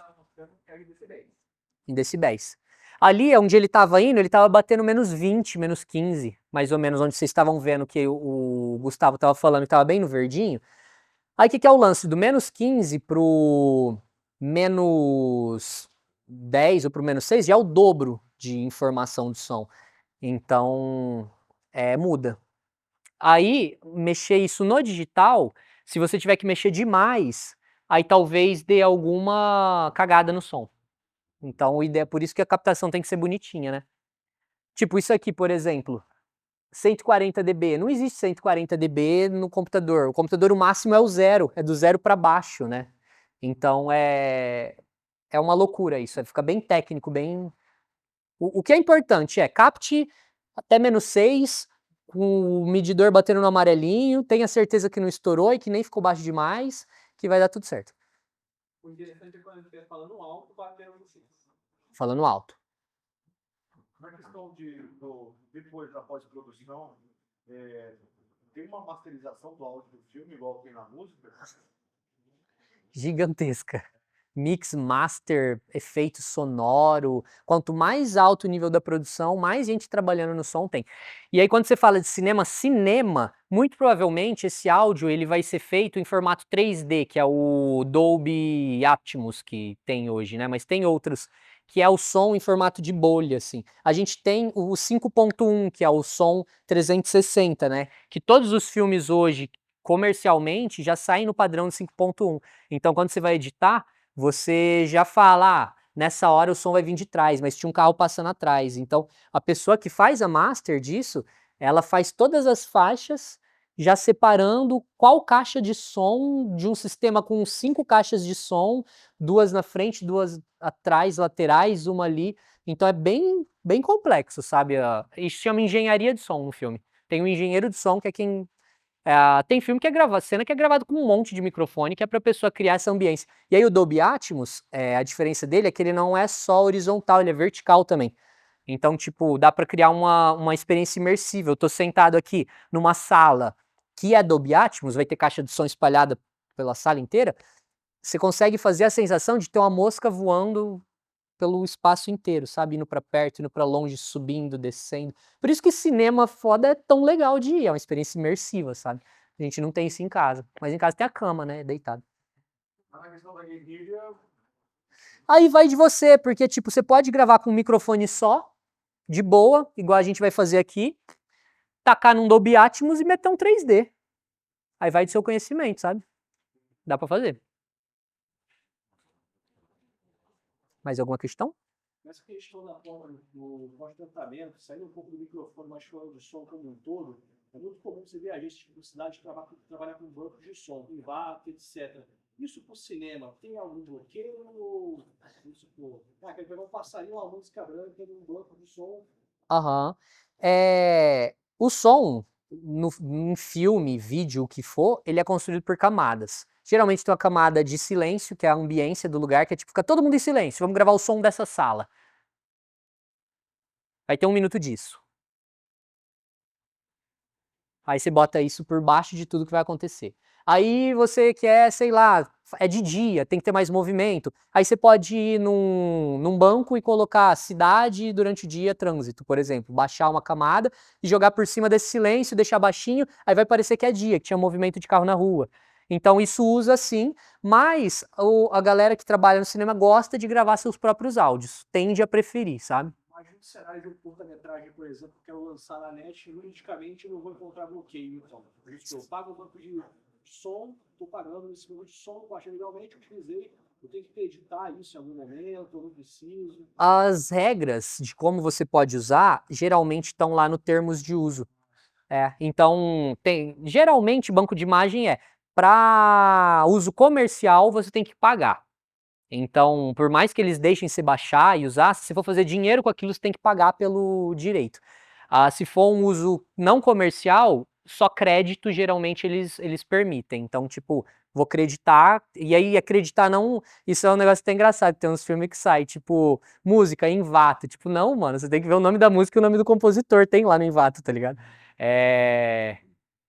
[SPEAKER 1] Em decibéis. Ali, onde ele estava indo, ele estava batendo -20, -15, mais ou menos, onde vocês estavam vendo que o Gustavo estava falando que estava bem no verdinho. Aí o que é o lance? Do -15 pro -10 ou pro -6 já é o dobro de informação de som. Então, muda. Aí, mexer isso no digital, se você tiver que mexer demais, aí talvez dê alguma cagada no som. Então, por isso que a captação tem que ser bonitinha, né? Tipo, isso aqui, por exemplo, 140 dB. Não existe 140 dB no computador. O computador, o máximo é o 0, é do 0 para baixo, né? Então, é uma loucura isso. Fica bem técnico, bem... O que é importante é capte até -6, com o medidor batendo no amarelinho, tenha certeza que não estourou e que nem ficou baixo demais, que vai dar tudo certo.
[SPEAKER 3] O interessante é quando a gente estiver falando alto, batendo no 6.
[SPEAKER 1] Falando alto.
[SPEAKER 3] Na questão depois da pós-produção, tem uma masterização do áudio do filme, igual tem na música?
[SPEAKER 1] Gigantesca. Mix, master, efeito sonoro. Quanto mais alto o nível da produção, mais gente trabalhando no som tem. E aí quando você fala de cinema, muito provavelmente esse áudio ele vai ser feito em formato 3D, que é o Dolby Atmos que tem hoje, né? Mas tem outros, que é o som em formato de bolha, assim. A gente tem o 5.1, que é o som 360, né? Que todos os filmes hoje, comercialmente, já saem no padrão de 5.1. Então quando você vai editar, você já fala, nessa hora o som vai vir de trás, mas tinha um carro passando atrás. Então, a pessoa que faz a master disso, ela faz todas as faixas, já separando qual caixa de som de um sistema com 5 caixas de som, 2 na frente, 2 atrás, laterais, uma ali. Então é bem, bem complexo, sabe? Isso chama engenharia de som no filme. Tem um engenheiro de som que é quem... tem filme que é gravado, cena que é gravado com um monte de microfone, que é pra pessoa criar essa ambiência. E aí o Dolby Atmos, a diferença dele é que ele não é só horizontal, ele é vertical também. Então, tipo, dá pra criar uma experiência imersiva. Eu tô sentado aqui numa sala que é Dolby Atmos, vai ter caixa de som espalhada pela sala inteira, você consegue fazer a sensação de ter uma mosca voando pelo espaço inteiro, sabe? Indo pra perto, indo pra longe, subindo, descendo. Por isso que cinema foda é tão legal de ir, é uma experiência imersiva, sabe? A gente não tem isso em casa. Mas em casa tem a cama, né? Deitado.
[SPEAKER 3] Na questão da guerrilha,
[SPEAKER 1] Aí vai de você, porque, tipo, você pode gravar com um microfone só, de boa, igual a gente vai fazer aqui, tacar num Dolby Atmos e meter um 3D. Aí vai do seu conhecimento, sabe? Dá pra fazer. Mais alguma questão?
[SPEAKER 7] Nessa questão da forma do pós-tratamento, saindo um pouco do microfone, mas falando do som como um todo, é muito comum você ver agentes de publicidade trabalhar com bancos de som, em VAT, etc. Isso para o cinema, tem algum bloqueio ou, vamos supor, quer pegar um passarinho, uma música branca num banco de som?
[SPEAKER 1] Aham. O som, num filme, vídeo, o que for, ele é construído por camadas. Geralmente tem uma camada de silêncio, que é a ambiência do lugar, que é tipo, fica todo mundo em silêncio, vamos gravar o som dessa sala. Vai ter 1 minuto disso. Aí você bota isso por baixo de tudo que vai acontecer. Aí você quer, sei lá, é de dia, tem que ter mais movimento. Aí você pode ir num banco e colocar cidade durante o dia, trânsito, por exemplo. Baixar uma camada e jogar por cima desse silêncio, deixar baixinho, aí vai parecer que é dia, que tinha movimento de carro na rua. Então isso usa sim, mas a galera que trabalha no cinema gosta de gravar seus próprios áudios. Tende a preferir, sabe?
[SPEAKER 7] Imagina um cenário de um curta-metragem, por exemplo, que eu lançar na net, juridicamente não vou encontrar bloqueio. Então, eu pago o banco de de som, estou parando nesse minuto de som, baixei legalmente, utilizei, eu tenho que editar isso em algum momento, eu não preciso.
[SPEAKER 1] As regras de como você pode usar, geralmente estão lá no termos de uso. Então, geralmente, banco de imagem para uso comercial, você tem que pagar. Então, por mais que eles deixem você baixar e usar, se você for fazer dinheiro com aquilo, você tem que pagar pelo direito. Se for um uso não comercial, só crédito geralmente eles permitem. Então, tipo, vou acreditar, e aí acreditar não. Isso é um negócio até engraçado, tem uns filmes que sai, tipo, música, Envato. Tipo, não, mano, você tem que ver o nome da música e o nome do compositor, tem lá no Envato, tá ligado?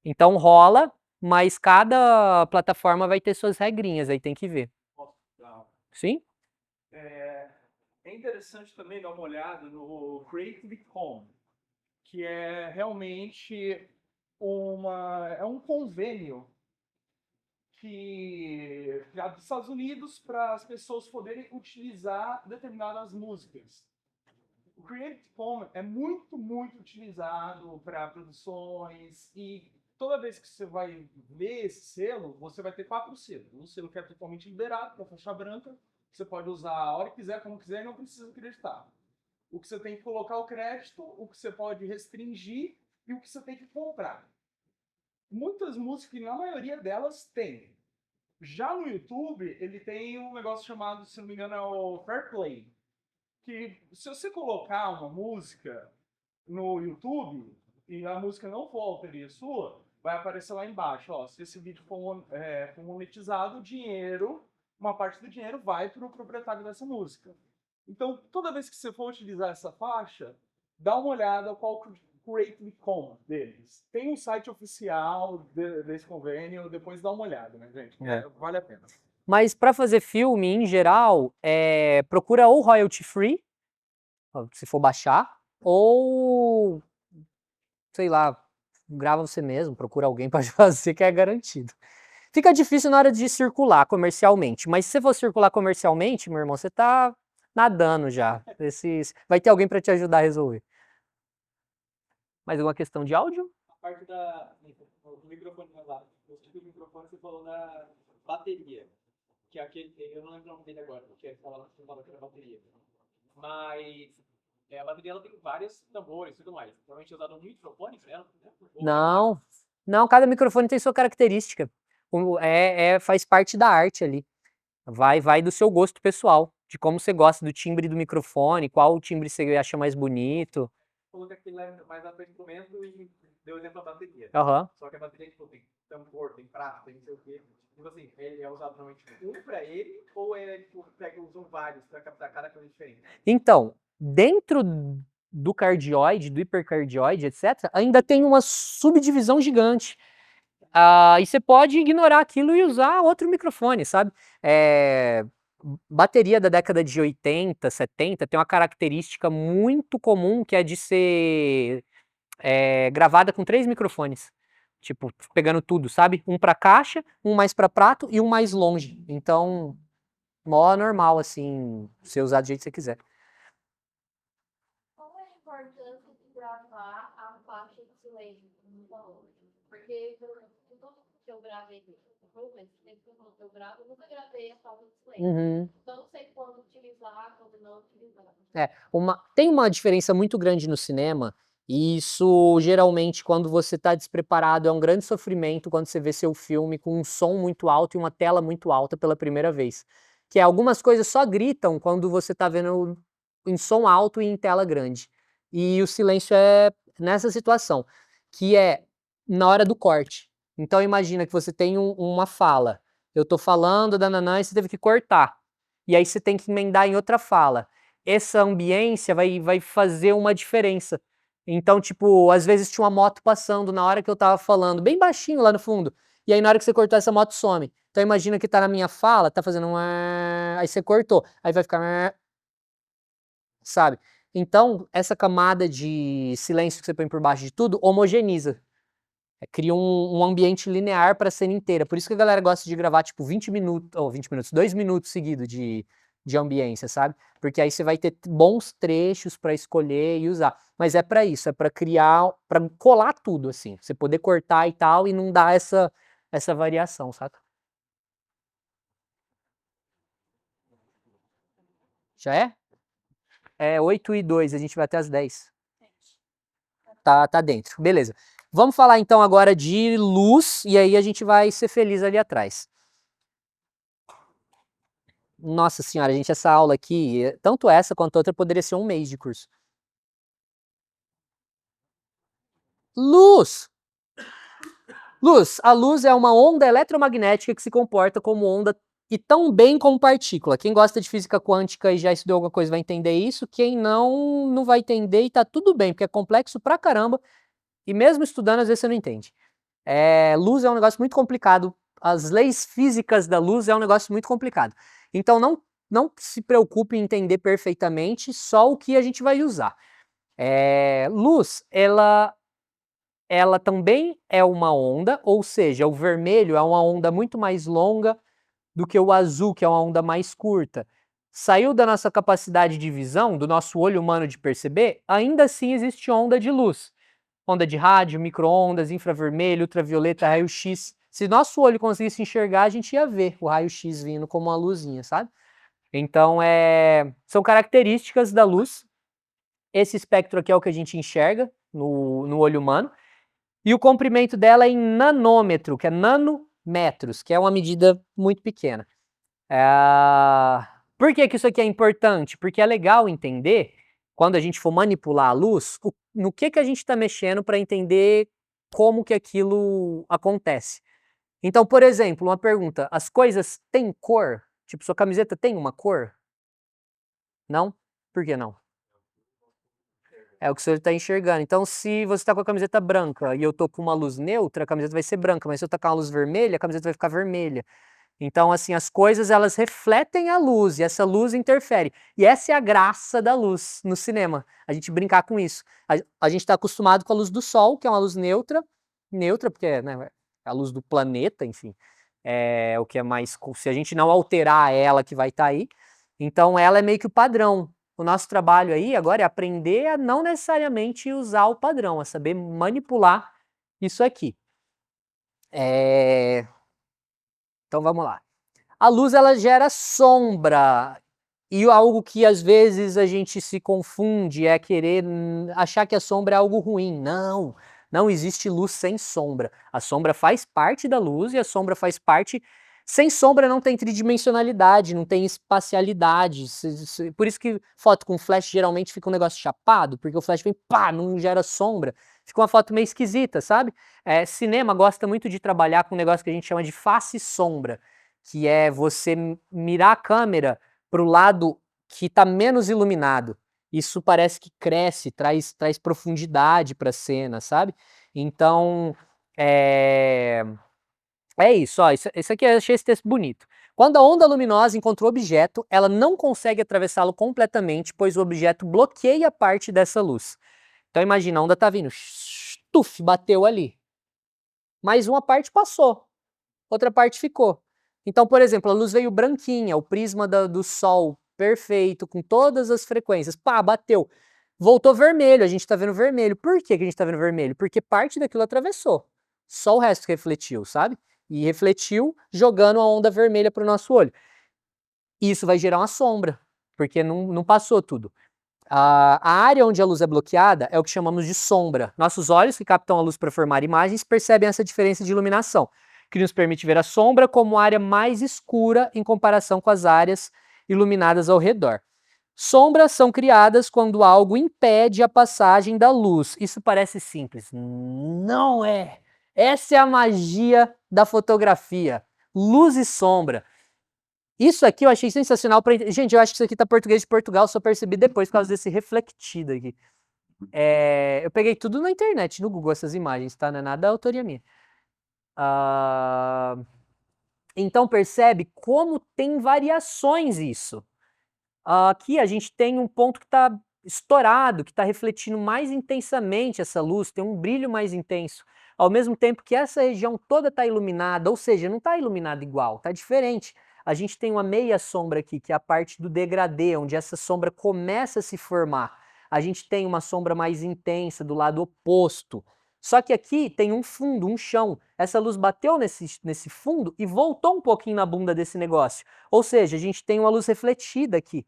[SPEAKER 1] Então rola, mas cada plataforma vai ter suas regrinhas, aí tem que ver. Sim?
[SPEAKER 7] É interessante também dar uma olhada no Creative Commons, que é realmente um convênio que dos Estados Unidos para as pessoas poderem utilizar determinadas músicas. O Creative Commons é muito utilizado para produções e toda vez que você vai ver esse selo, você vai ter 4 selos. Um selo que é totalmente liberado, para faixa branca, você pode usar a hora que quiser, como quiser, e não precisa acreditar. O que você tem que colocar o crédito, o que você pode restringir e o que você tem que comprar. Muitas músicas, na maioria delas, tem. Já no YouTube, ele tem um negócio chamado, se não me engano, é o Fair Play. Que se você colocar uma música no YouTube e a música não for autoria sua, vai aparecer lá embaixo, ó, se esse vídeo for monetizado, uma parte do dinheiro vai para o proprietário dessa música. Então, toda vez que você for utilizar essa faixa, dá uma olhada qual o Creative Commons deles. Tem um site oficial desse convênio, depois dá uma olhada, né, gente? Vale a pena.
[SPEAKER 1] Mas para fazer filme, em geral, procura ou royalty free, se for baixar, ou, sei lá, grava você mesmo, procura alguém para fazer que é garantido. Fica difícil na hora de circular comercialmente, mas se você for circular comercialmente, meu irmão, você tá nadando já. Vai ter alguém para te ajudar a resolver. Mais alguma questão de áudio?
[SPEAKER 4] A parte do microfone lá, o tipo de microfone você falou da bateria, que é aquele, eu não lembro o nome dele agora, porque você falou que era bateria. Mas a bateria ela tem vários tambores e tudo mais. Provavelmente usado um microfone nela, né?
[SPEAKER 1] Não, cada microfone tem sua característica. Faz parte da arte ali. Vai do seu gosto pessoal, de como você gosta do timbre do microfone, qual timbre você acha mais bonito.
[SPEAKER 4] Falou que aquele é mais para instrumento e deu exemplo da bateria.
[SPEAKER 1] Uhum.
[SPEAKER 4] Só que a bateria tipo, tem tambor, tem prato, tem não sei o quê. Tipo assim, ele é usado normalmente um para ele ou usam vários para captar cada coisa diferente?
[SPEAKER 1] Então, dentro do cardioide, do hipercardioide, etc., ainda tem uma subdivisão gigante. E você pode ignorar aquilo e usar outro microfone, sabe? Bateria da década de 80, 70 tem uma característica muito comum que é de ser gravada com 3 microfones. Tipo, pegando tudo, sabe? Um para caixa, um mais para prato e um mais longe. Então, mó normal, assim, você usar do jeito que você quiser.
[SPEAKER 2] Qual é a importância de gravar a faixa de silêncio, como falou? Porque todo que eu gravei, eu gravo, eu nunca gravei a faixa de silêncio.
[SPEAKER 1] Uhum.
[SPEAKER 2] Então, não sei quando utilizar, quando não utilizar.
[SPEAKER 1] Tem uma diferença muito grande no cinema, e isso geralmente, quando você está despreparado, é um grande sofrimento quando você vê seu filme com um som muito alto e uma tela muito alta pela primeira vez. Que algumas coisas só gritam quando você está vendo em som alto e em tela grande. E o silêncio é nessa situação, que é na hora do corte. Então imagina que você tem uma fala. Eu tô falando, dananã, e você teve que cortar. E aí você tem que emendar em outra fala. Essa ambiência vai fazer uma diferença. Então, tipo, às vezes tinha uma moto passando na hora que eu tava falando, bem baixinho lá no fundo. E aí na hora que você cortou, essa moto some. Então imagina que tá na minha fala, tá fazendo aí você cortou. Aí vai ficar sabe? Então, essa camada de silêncio que você põe por baixo de tudo homogeneiza. Cria um ambiente linear para a cena inteira. Por isso que a galera gosta de gravar, tipo, 20 minutos, 2 minutos seguidos de ambiência, sabe? Porque aí você vai ter bons trechos para escolher e usar. Mas é para isso, é para criar, para colar tudo, assim. Você poder cortar e tal, e não dar essa variação, saca? Já é? É 8:02, a gente vai até as 10. Tá dentro, beleza. Vamos falar então agora de luz, e aí a gente vai ser feliz ali atrás. Nossa senhora, gente, essa aula aqui, tanto essa quanto outra, poderia ser um mês de curso. Luz! Luz. A luz é uma onda eletromagnética que se comporta como onda e tão bem como partícula. Quem gosta de física quântica e já estudou alguma coisa vai entender isso. Quem não, não vai entender e tá tudo bem, porque é complexo pra caramba. E mesmo estudando, às vezes você não entende. Luz é um negócio muito complicado. As leis físicas da luz é um negócio muito complicado. Então não se preocupe em entender perfeitamente só o que a gente vai usar. Luz, ela também é uma onda, ou seja, o vermelho é uma onda muito mais longa do que o azul, que é uma onda mais curta. Saiu da nossa capacidade de visão, do nosso olho humano de perceber, ainda assim existe onda de luz. Onda de rádio, micro-ondas, infravermelho, ultravioleta, raio-x. Se nosso olho conseguisse enxergar, a gente ia ver o raio-x vindo como uma luzinha, sabe? Então, são características da luz. Esse espectro aqui é o que a gente enxerga no olho humano. E o comprimento dela é em nanômetro, que é nanômetros, que é uma medida muito pequena. Por que isso aqui é importante? Porque é legal entender, quando a gente for manipular a luz, no que a gente está mexendo para entender como que aquilo acontece. Então, por exemplo, uma pergunta, as coisas têm cor? Tipo, sua camiseta tem uma cor? Não? Por que não? É o que você está enxergando. Então, se você está com a camiseta branca e eu tô com uma luz neutra, a camiseta vai ser branca, mas se eu tacar uma luz vermelha, a camiseta vai ficar vermelha. Então, assim, as coisas, elas refletem a luz, e essa luz interfere. E essa é a graça da luz no cinema, a gente brincar com isso. A gente está acostumado com a luz do sol, que é uma luz neutra, porque, né, é a luz do planeta, enfim, o que é mais, se a gente não alterar ela, que vai estar aí, então ela é meio que o padrão. O nosso trabalho aí agora é aprender a não necessariamente usar o padrão, a saber manipular isso aqui. Então vamos lá. A luz, ela gera sombra, e algo que às vezes a gente se confunde é querer achar que a sombra é algo ruim. Não, não existe luz sem sombra. A sombra faz parte da luz e a sombra faz parte... Sem sombra não tem tridimensionalidade, não tem espacialidade. Por isso que foto com flash geralmente fica um negócio chapado, porque o flash vem, pá, não gera sombra. Fica uma foto meio esquisita, sabe? Cinema gosta muito de trabalhar com um negócio que a gente chama de face e sombra, que é você mirar a câmera para o lado que está menos iluminado. Isso parece que cresce, traz profundidade para a cena, sabe? Então, isso, ó, isso aqui, eu achei esse texto bonito. Quando a onda luminosa encontra o objeto, ela não consegue atravessá-lo completamente, pois o objeto bloqueia parte dessa luz. Então imagina, a onda tá vindo, tuf, bateu ali. Mas uma parte passou, outra parte ficou. Então, por exemplo, a luz veio branquinha, o prisma do sol perfeito, com todas as frequências, pá, bateu. Voltou vermelho, a gente tá vendo vermelho. Por que a gente tá vendo vermelho? Porque parte daquilo atravessou. Só o resto refletiu, sabe? E refletiu jogando a onda vermelha pro nosso olho. Isso vai gerar uma sombra, porque não passou tudo. A área onde a luz é bloqueada é o que chamamos de sombra. Nossos olhos, que captam a luz para formar imagens, percebem essa diferença de iluminação, que nos permite ver a sombra como área mais escura em comparação com as áreas iluminadas ao redor. Sombras são criadas quando algo impede a passagem da luz. Isso parece simples. Não é. Essa é a magia da fotografia. Luz e sombra. Isso aqui eu achei sensacional. Gente, eu acho que isso aqui tá português de Portugal, só percebi depois por causa desse refletido aqui. Eu peguei tudo na internet, no Google, essas imagens, tá? Não é nada autoria minha. Então percebe como tem variações isso. Aqui a gente tem um ponto que está estourado, que está refletindo mais intensamente essa luz, tem um brilho mais intenso, ao mesmo tempo que essa região toda está iluminada, ou seja, não está iluminada igual, está diferente. A gente tem uma meia sombra aqui, que é a parte do degradê, onde essa sombra começa a se formar. A gente tem uma sombra mais intensa do lado oposto. Só que aqui tem um fundo, um chão. Essa luz bateu nesse fundo e voltou um pouquinho na bunda desse negócio. Ou seja, a gente tem uma luz refletida aqui,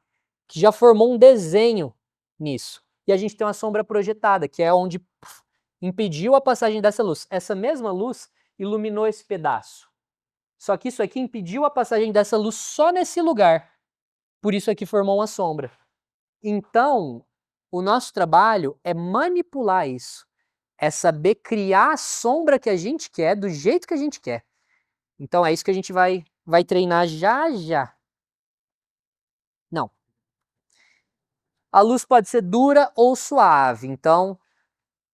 [SPEAKER 1] que já formou um desenho nisso. E a gente tem uma sombra projetada, que é onde impediu a passagem dessa luz. Essa mesma luz iluminou esse pedaço. Só que isso aqui impediu a passagem dessa luz só nesse lugar. Por isso aqui formou uma sombra. Então, o nosso trabalho é manipular isso. É saber criar a sombra que a gente quer, do jeito que a gente quer. Então é isso que a gente vai treinar já já. Não. A luz pode ser dura ou suave. Então,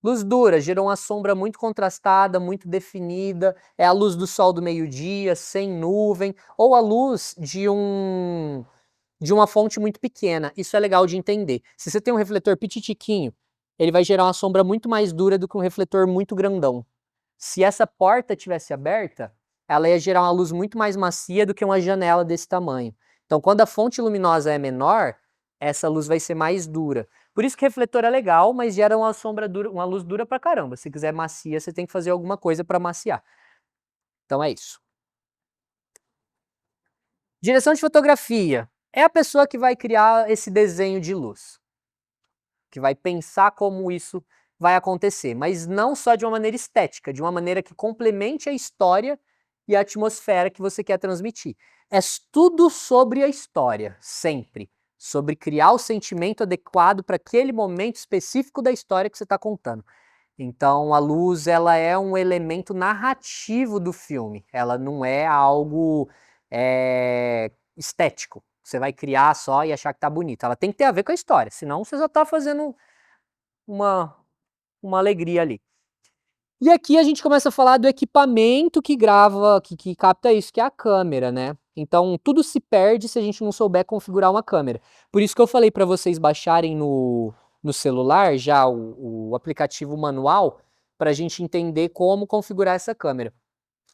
[SPEAKER 1] luz dura gerou uma sombra muito contrastada, muito definida. É a luz do sol do meio-dia, sem nuvem. Ou a luz de uma fonte muito pequena. Isso é legal de entender. Se você tem um refletor pititiquinho, ele vai gerar uma sombra muito mais dura do que um refletor muito grandão. Se essa porta tivesse aberta, ela ia gerar uma luz muito mais macia do que uma janela desse tamanho. Então, quando a fonte luminosa é menor, essa luz vai ser mais dura. Por isso que refletor é legal, mas gera uma sombra dura, uma luz dura pra caramba. Se quiser macia, você tem que fazer alguma coisa para maciar. Então é isso. Direção de fotografia é a pessoa que vai criar esse desenho de luz, que vai pensar como isso vai acontecer, mas não só de uma maneira estética, de uma maneira que complemente a história e a atmosfera que você quer transmitir. É tudo sobre a história, sempre. Sobre criar o sentimento adequado para aquele momento específico da história que você está contando. Então, a luz, ela é um elemento narrativo do filme. Ela não é algo estético. Você vai criar só e achar que tá bonito. Ela tem que ter a ver com a história, senão você só tá fazendo uma alegria ali. E aqui a gente começa a falar do equipamento que grava, que capta isso, que é a câmera, né? Então, tudo se perde se a gente não souber configurar uma câmera. Por isso que eu falei para vocês baixarem no celular já o aplicativo manual para a gente entender como configurar essa câmera.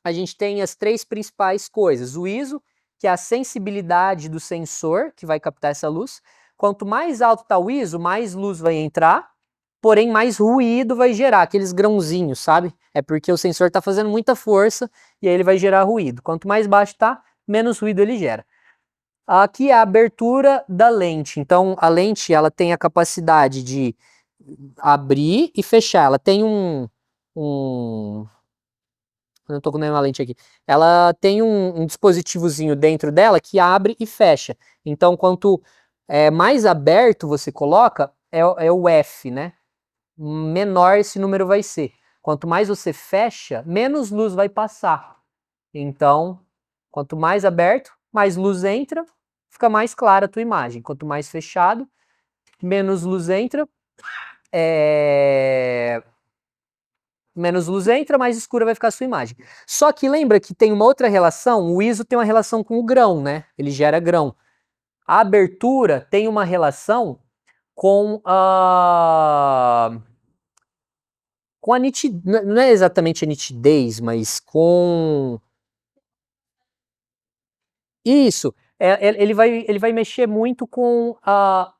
[SPEAKER 1] A gente tem as três principais coisas. O ISO, que é a sensibilidade do sensor, que vai captar essa luz. Quanto mais alto está o ISO, mais luz vai entrar, porém mais ruído vai gerar, aqueles grãozinhos, sabe? É porque o sensor está fazendo muita força e aí ele vai gerar ruído. Quanto mais baixo está, menos ruído ele gera. Aqui é a abertura da lente. Então, a lente ela tem a capacidade de abrir e fechar. Ela tem não estou com nenhuma lente aqui. Ela tem um dispositivozinho dentro dela que abre e fecha. Então, quanto mais aberto você coloca, é o F, né? Menor esse número vai ser. Quanto mais você fecha, menos luz vai passar. Então, quanto mais aberto, mais luz entra, fica mais clara a tua imagem. Quanto mais fechado, menos luz entra, mais escura vai ficar a sua imagem. Só que lembra que tem uma outra relação, o ISO tem uma relação com o grão, né? Ele gera grão. A abertura tem uma relação com a nitidez, não é exatamente a nitidez, mas com... Isso, ele vai mexer muito com a...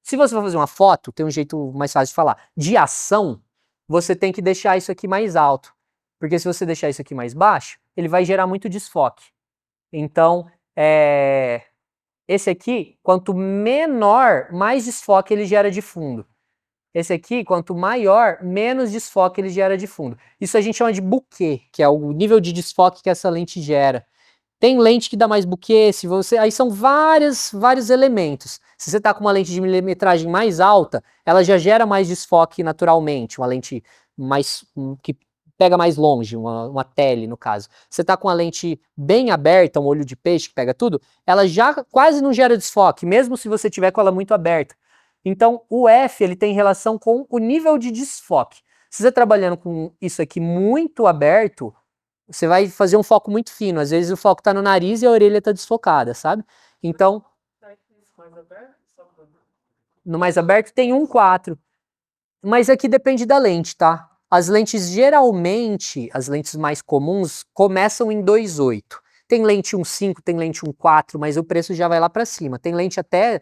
[SPEAKER 1] Se você for fazer uma foto, tem um jeito mais fácil de falar, de ação, você tem que deixar isso aqui mais alto. Porque se você deixar isso aqui mais baixo, ele vai gerar muito desfoque. Então, esse aqui, quanto menor, mais desfoque ele gera de fundo. Esse aqui, quanto maior, menos desfoque ele gera de fundo. Isso a gente chama de bokeh, que é o nível de desfoque que essa lente gera. Tem lente que dá mais bokeh, aí são vários elementos. Se você está com uma lente de milimetragem mais alta, ela já gera mais desfoque naturalmente, uma lente que pega mais longe, uma tele no caso. Você está com uma lente bem aberta, um olho de peixe que pega tudo, ela já quase não gera desfoque, mesmo se você tiver com ela muito aberta. Então, o F ele tem relação com o nível de desfoque. Se você está trabalhando com isso aqui muito aberto, você vai fazer um foco muito fino. Às vezes o foco está no nariz e a orelha está desfocada, sabe? Então, no mais aberto tem 1.4. Mas aqui depende da lente, tá? As lentes, geralmente, as lentes mais comuns, começam em 2.8. Tem lente 1.5, tem lente 1.4, mas o preço já vai lá para cima. Tem lente até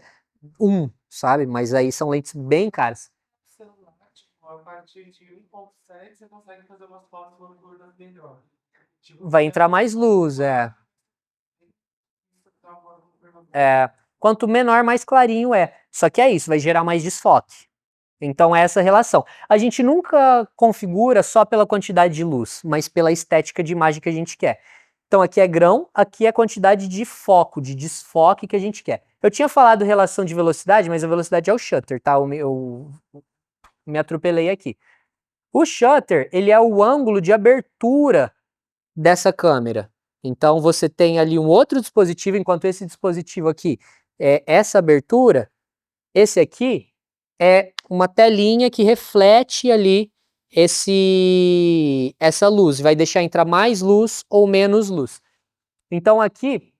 [SPEAKER 1] 1, sabe? Mas aí são lentes bem caras.
[SPEAKER 5] a partir de 1.7 você consegue fazer umas fotos curvas melhor. Tipo,
[SPEAKER 1] Vai entrar mais luz, é. Quanto menor, mais clarinho é. Só que é isso, vai gerar mais desfoque. Então é essa relação. A gente nunca configura só pela quantidade de luz, mas pela estética de imagem que a gente quer. Então aqui é grão, aqui é a quantidade de foco, de desfoque que a gente quer. Eu tinha falado relação de velocidade, mas a velocidade é o shutter, tá? Eu me atropelei aqui. O shutter, ele é o ângulo de abertura dessa câmera. Então você tem ali um outro dispositivo, enquanto esse dispositivo aqui é essa abertura, esse aqui é uma telinha que reflete ali essa luz, vai deixar entrar mais luz ou menos luz. Então aqui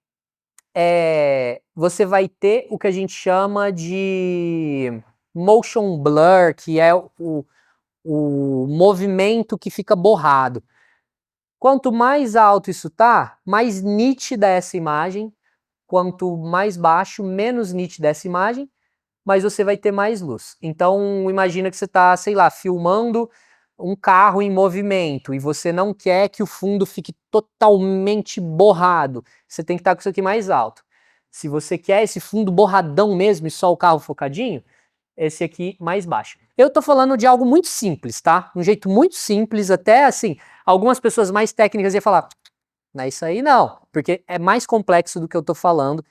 [SPEAKER 1] você vai ter o que a gente chama de motion blur, que é o movimento que fica borrado. Quanto mais alto isso tá, mais nítida é essa imagem. Quanto mais baixo, menos nítida é essa imagem, mas você vai ter mais luz. Então, imagina que você está, sei lá, filmando um carro em movimento e você não quer que o fundo fique totalmente borrado. Você tem que estar com isso aqui mais alto. Se você quer esse fundo borradão mesmo e só o carro focadinho, esse aqui mais baixo. Eu tô falando de algo muito simples, tá? Um jeito muito simples, até assim, algumas pessoas mais técnicas iam falar, não é isso aí não, porque é mais complexo do que eu tô falando,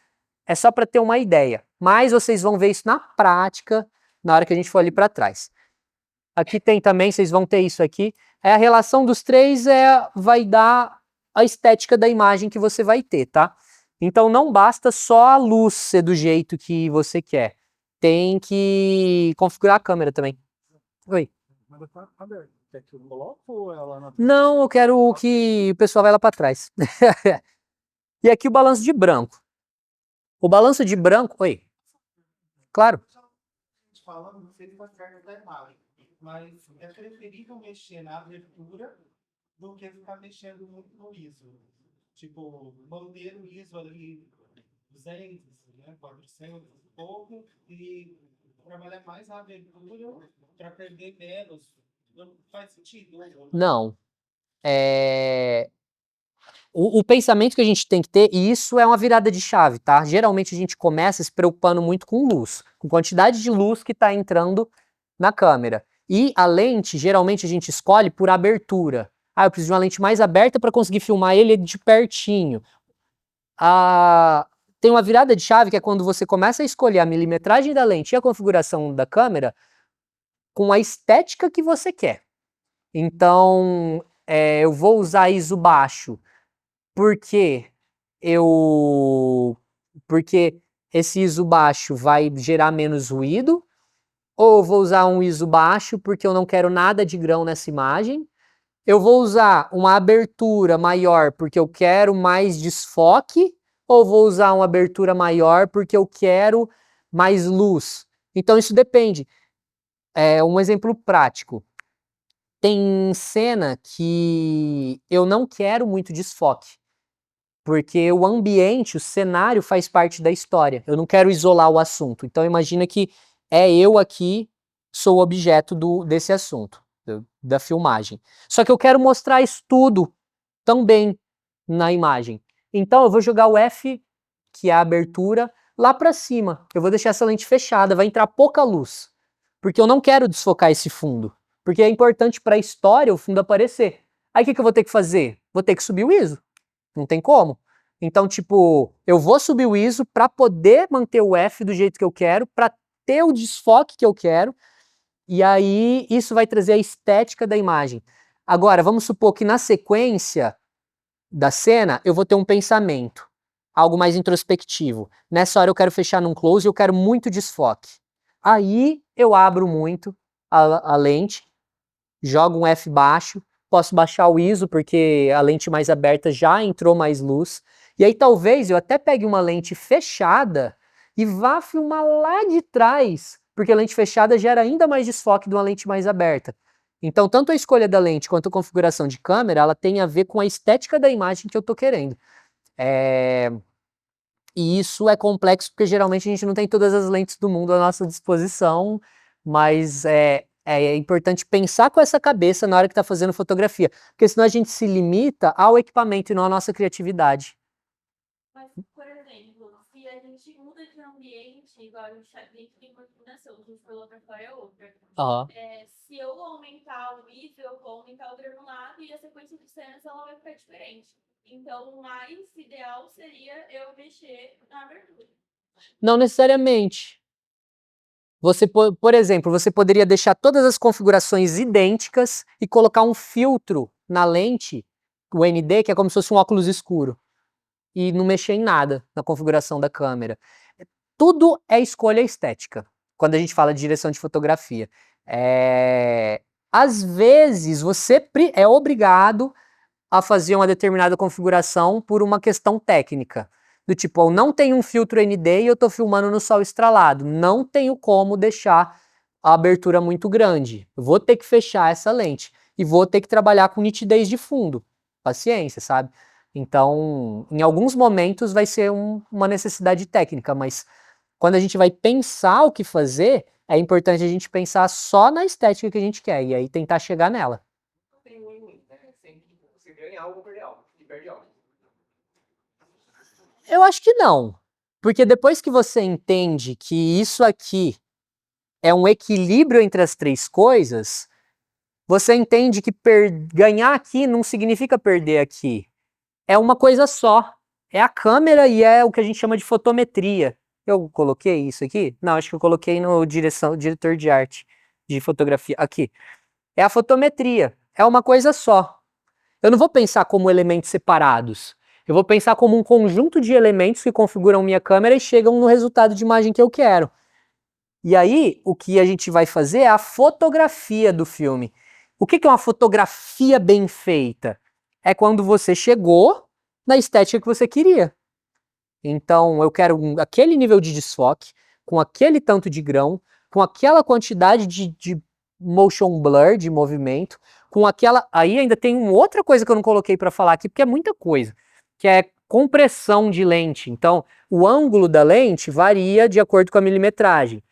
[SPEAKER 1] é só para ter uma ideia. Mas vocês vão ver isso na prática, na hora que a gente for ali para trás. Aqui tem também, vocês vão ter isso aqui, a relação dos três vai dar a estética da imagem que você vai ter, tá? Então não basta só a luz ser do jeito que você quer. Tem que configurar a câmera também. Oi.
[SPEAKER 3] Mas tá aberto. Quer que eu coloque ou ela na...
[SPEAKER 1] Não, eu quero que o pessoal vai lá para trás. E aqui o balanço de branco. O balanço de branco... Oi. Claro.
[SPEAKER 5] Falando, não sei se tá certo da imagem, mas é preferível mexer na abertura do que ficar mexendo muito no ISO. Tipo, manter o ISO ali 200, né, 400 e pouco, e trabalhar mais na abertura para perder menos. Não faz sentido?
[SPEAKER 1] Não. O pensamento que a gente tem que ter, e isso é uma virada de chave, tá? Geralmente a gente começa se preocupando muito com luz, com quantidade de luz que está entrando na câmera. E a lente, geralmente a gente escolhe por abertura. Ah, eu preciso de uma lente mais aberta para conseguir filmar ele de pertinho. Tem uma virada de chave que é quando você começa a escolher a milimetragem da lente e a configuração da câmera com a estética que você quer. Então, eu vou usar ISO baixo porque esse ISO baixo vai gerar menos ruído, ou eu vou usar um ISO baixo porque eu não quero nada de grão nessa imagem. Eu vou usar uma abertura maior porque eu quero mais desfoque, ou vou usar uma abertura maior porque eu quero mais luz. Então isso depende. Um exemplo prático. Tem cena que eu não quero muito desfoque, porque o ambiente, o cenário faz parte da história. Eu não quero isolar o assunto. Então imagina que eu aqui sou o objeto desse assunto, da filmagem. Só que eu quero mostrar isso tudo também na imagem. Então eu vou jogar o F, que é a abertura, lá para cima. Eu vou deixar essa lente fechada, vai entrar pouca luz, porque eu não quero desfocar esse fundo, porque é importante para a história o fundo aparecer. Aí o que eu vou ter que fazer? Vou ter que subir o ISO. Não tem como. Então, tipo, eu vou subir o ISO para poder manter o F do jeito que eu quero, para ter o desfoque que eu quero, e aí isso vai trazer a estética da imagem. Agora, vamos supor que na sequência da cena eu vou ter um pensamento, algo mais introspectivo. Nessa hora eu quero fechar num close e eu quero muito desfoque. Aí eu abro muito a lente, jogo um F baixo, posso baixar o ISO porque a lente mais aberta já entrou mais luz. E aí talvez eu até pegue uma lente fechada e vá filmar lá de trás, porque a lente fechada gera ainda mais desfoque de uma lente mais aberta. Então tanto a escolha da lente quanto a configuração de câmera, ela tem a ver com a estética da imagem que eu tô querendo. E isso é complexo porque geralmente a gente não tem todas as lentes do mundo à nossa disposição, mas É importante pensar com essa cabeça na hora que está fazendo fotografia, porque senão a gente se limita ao equipamento e não à nossa criatividade.
[SPEAKER 2] Mas, por exemplo, se a gente muda de ambiente, igual a gente tem uma iluminação, a gente falou pra fora é outra.
[SPEAKER 1] Aham.
[SPEAKER 2] Se eu aumentar o ISO, eu vou aumentar o granulado e a sequência de cenas ela vai ficar diferente. Então, o mais ideal seria eu mexer na abertura.
[SPEAKER 1] Não necessariamente. Você, por exemplo, você poderia deixar todas as configurações idênticas e colocar um filtro na lente, o ND, que é como se fosse um óculos escuro, e não mexer em nada na configuração da câmera. Tudo é escolha estética, quando a gente fala de direção de fotografia. Às vezes, você é obrigado a fazer uma determinada configuração por uma questão técnica. Do tipo, eu não tenho um filtro ND e eu estou filmando no sol estralado. Não tenho como deixar a abertura muito grande. Eu vou ter que fechar essa lente. E vou ter que trabalhar com nitidez de fundo. Paciência, sabe? Então, em alguns momentos vai ser uma necessidade técnica, mas quando a gente vai pensar o que fazer, é importante a gente pensar só na estética que a gente quer. E aí tentar chegar nela.
[SPEAKER 4] Tem né? Sempre você ganha algo ou perder algo. E perde algo.
[SPEAKER 1] Eu acho que não. Porque depois que você entende que isso aqui é um equilíbrio entre as três coisas, você entende que ganhar aqui não significa perder aqui. É uma coisa só. É a câmera e é o que a gente chama de fotometria. Eu coloquei isso aqui? Não, acho que eu coloquei no diretor de arte de fotografia. Aqui. É a fotometria. É uma coisa só. Eu não vou pensar como elementos separados. Eu vou pensar como um conjunto de elementos que configuram minha câmera e chegam no resultado de imagem que eu quero. E aí, o que a gente vai fazer é a fotografia do filme. O que é uma fotografia bem feita? É quando você chegou na estética que você queria. Então, eu quero aquele nível de desfoque, com aquele tanto de grão, com aquela quantidade de motion blur, de movimento, com aquela... Aí ainda tem uma outra coisa que eu não coloquei para falar aqui, porque é muita coisa, que é compressão de lente. Então, o ângulo da lente varia de acordo com a milimetragem.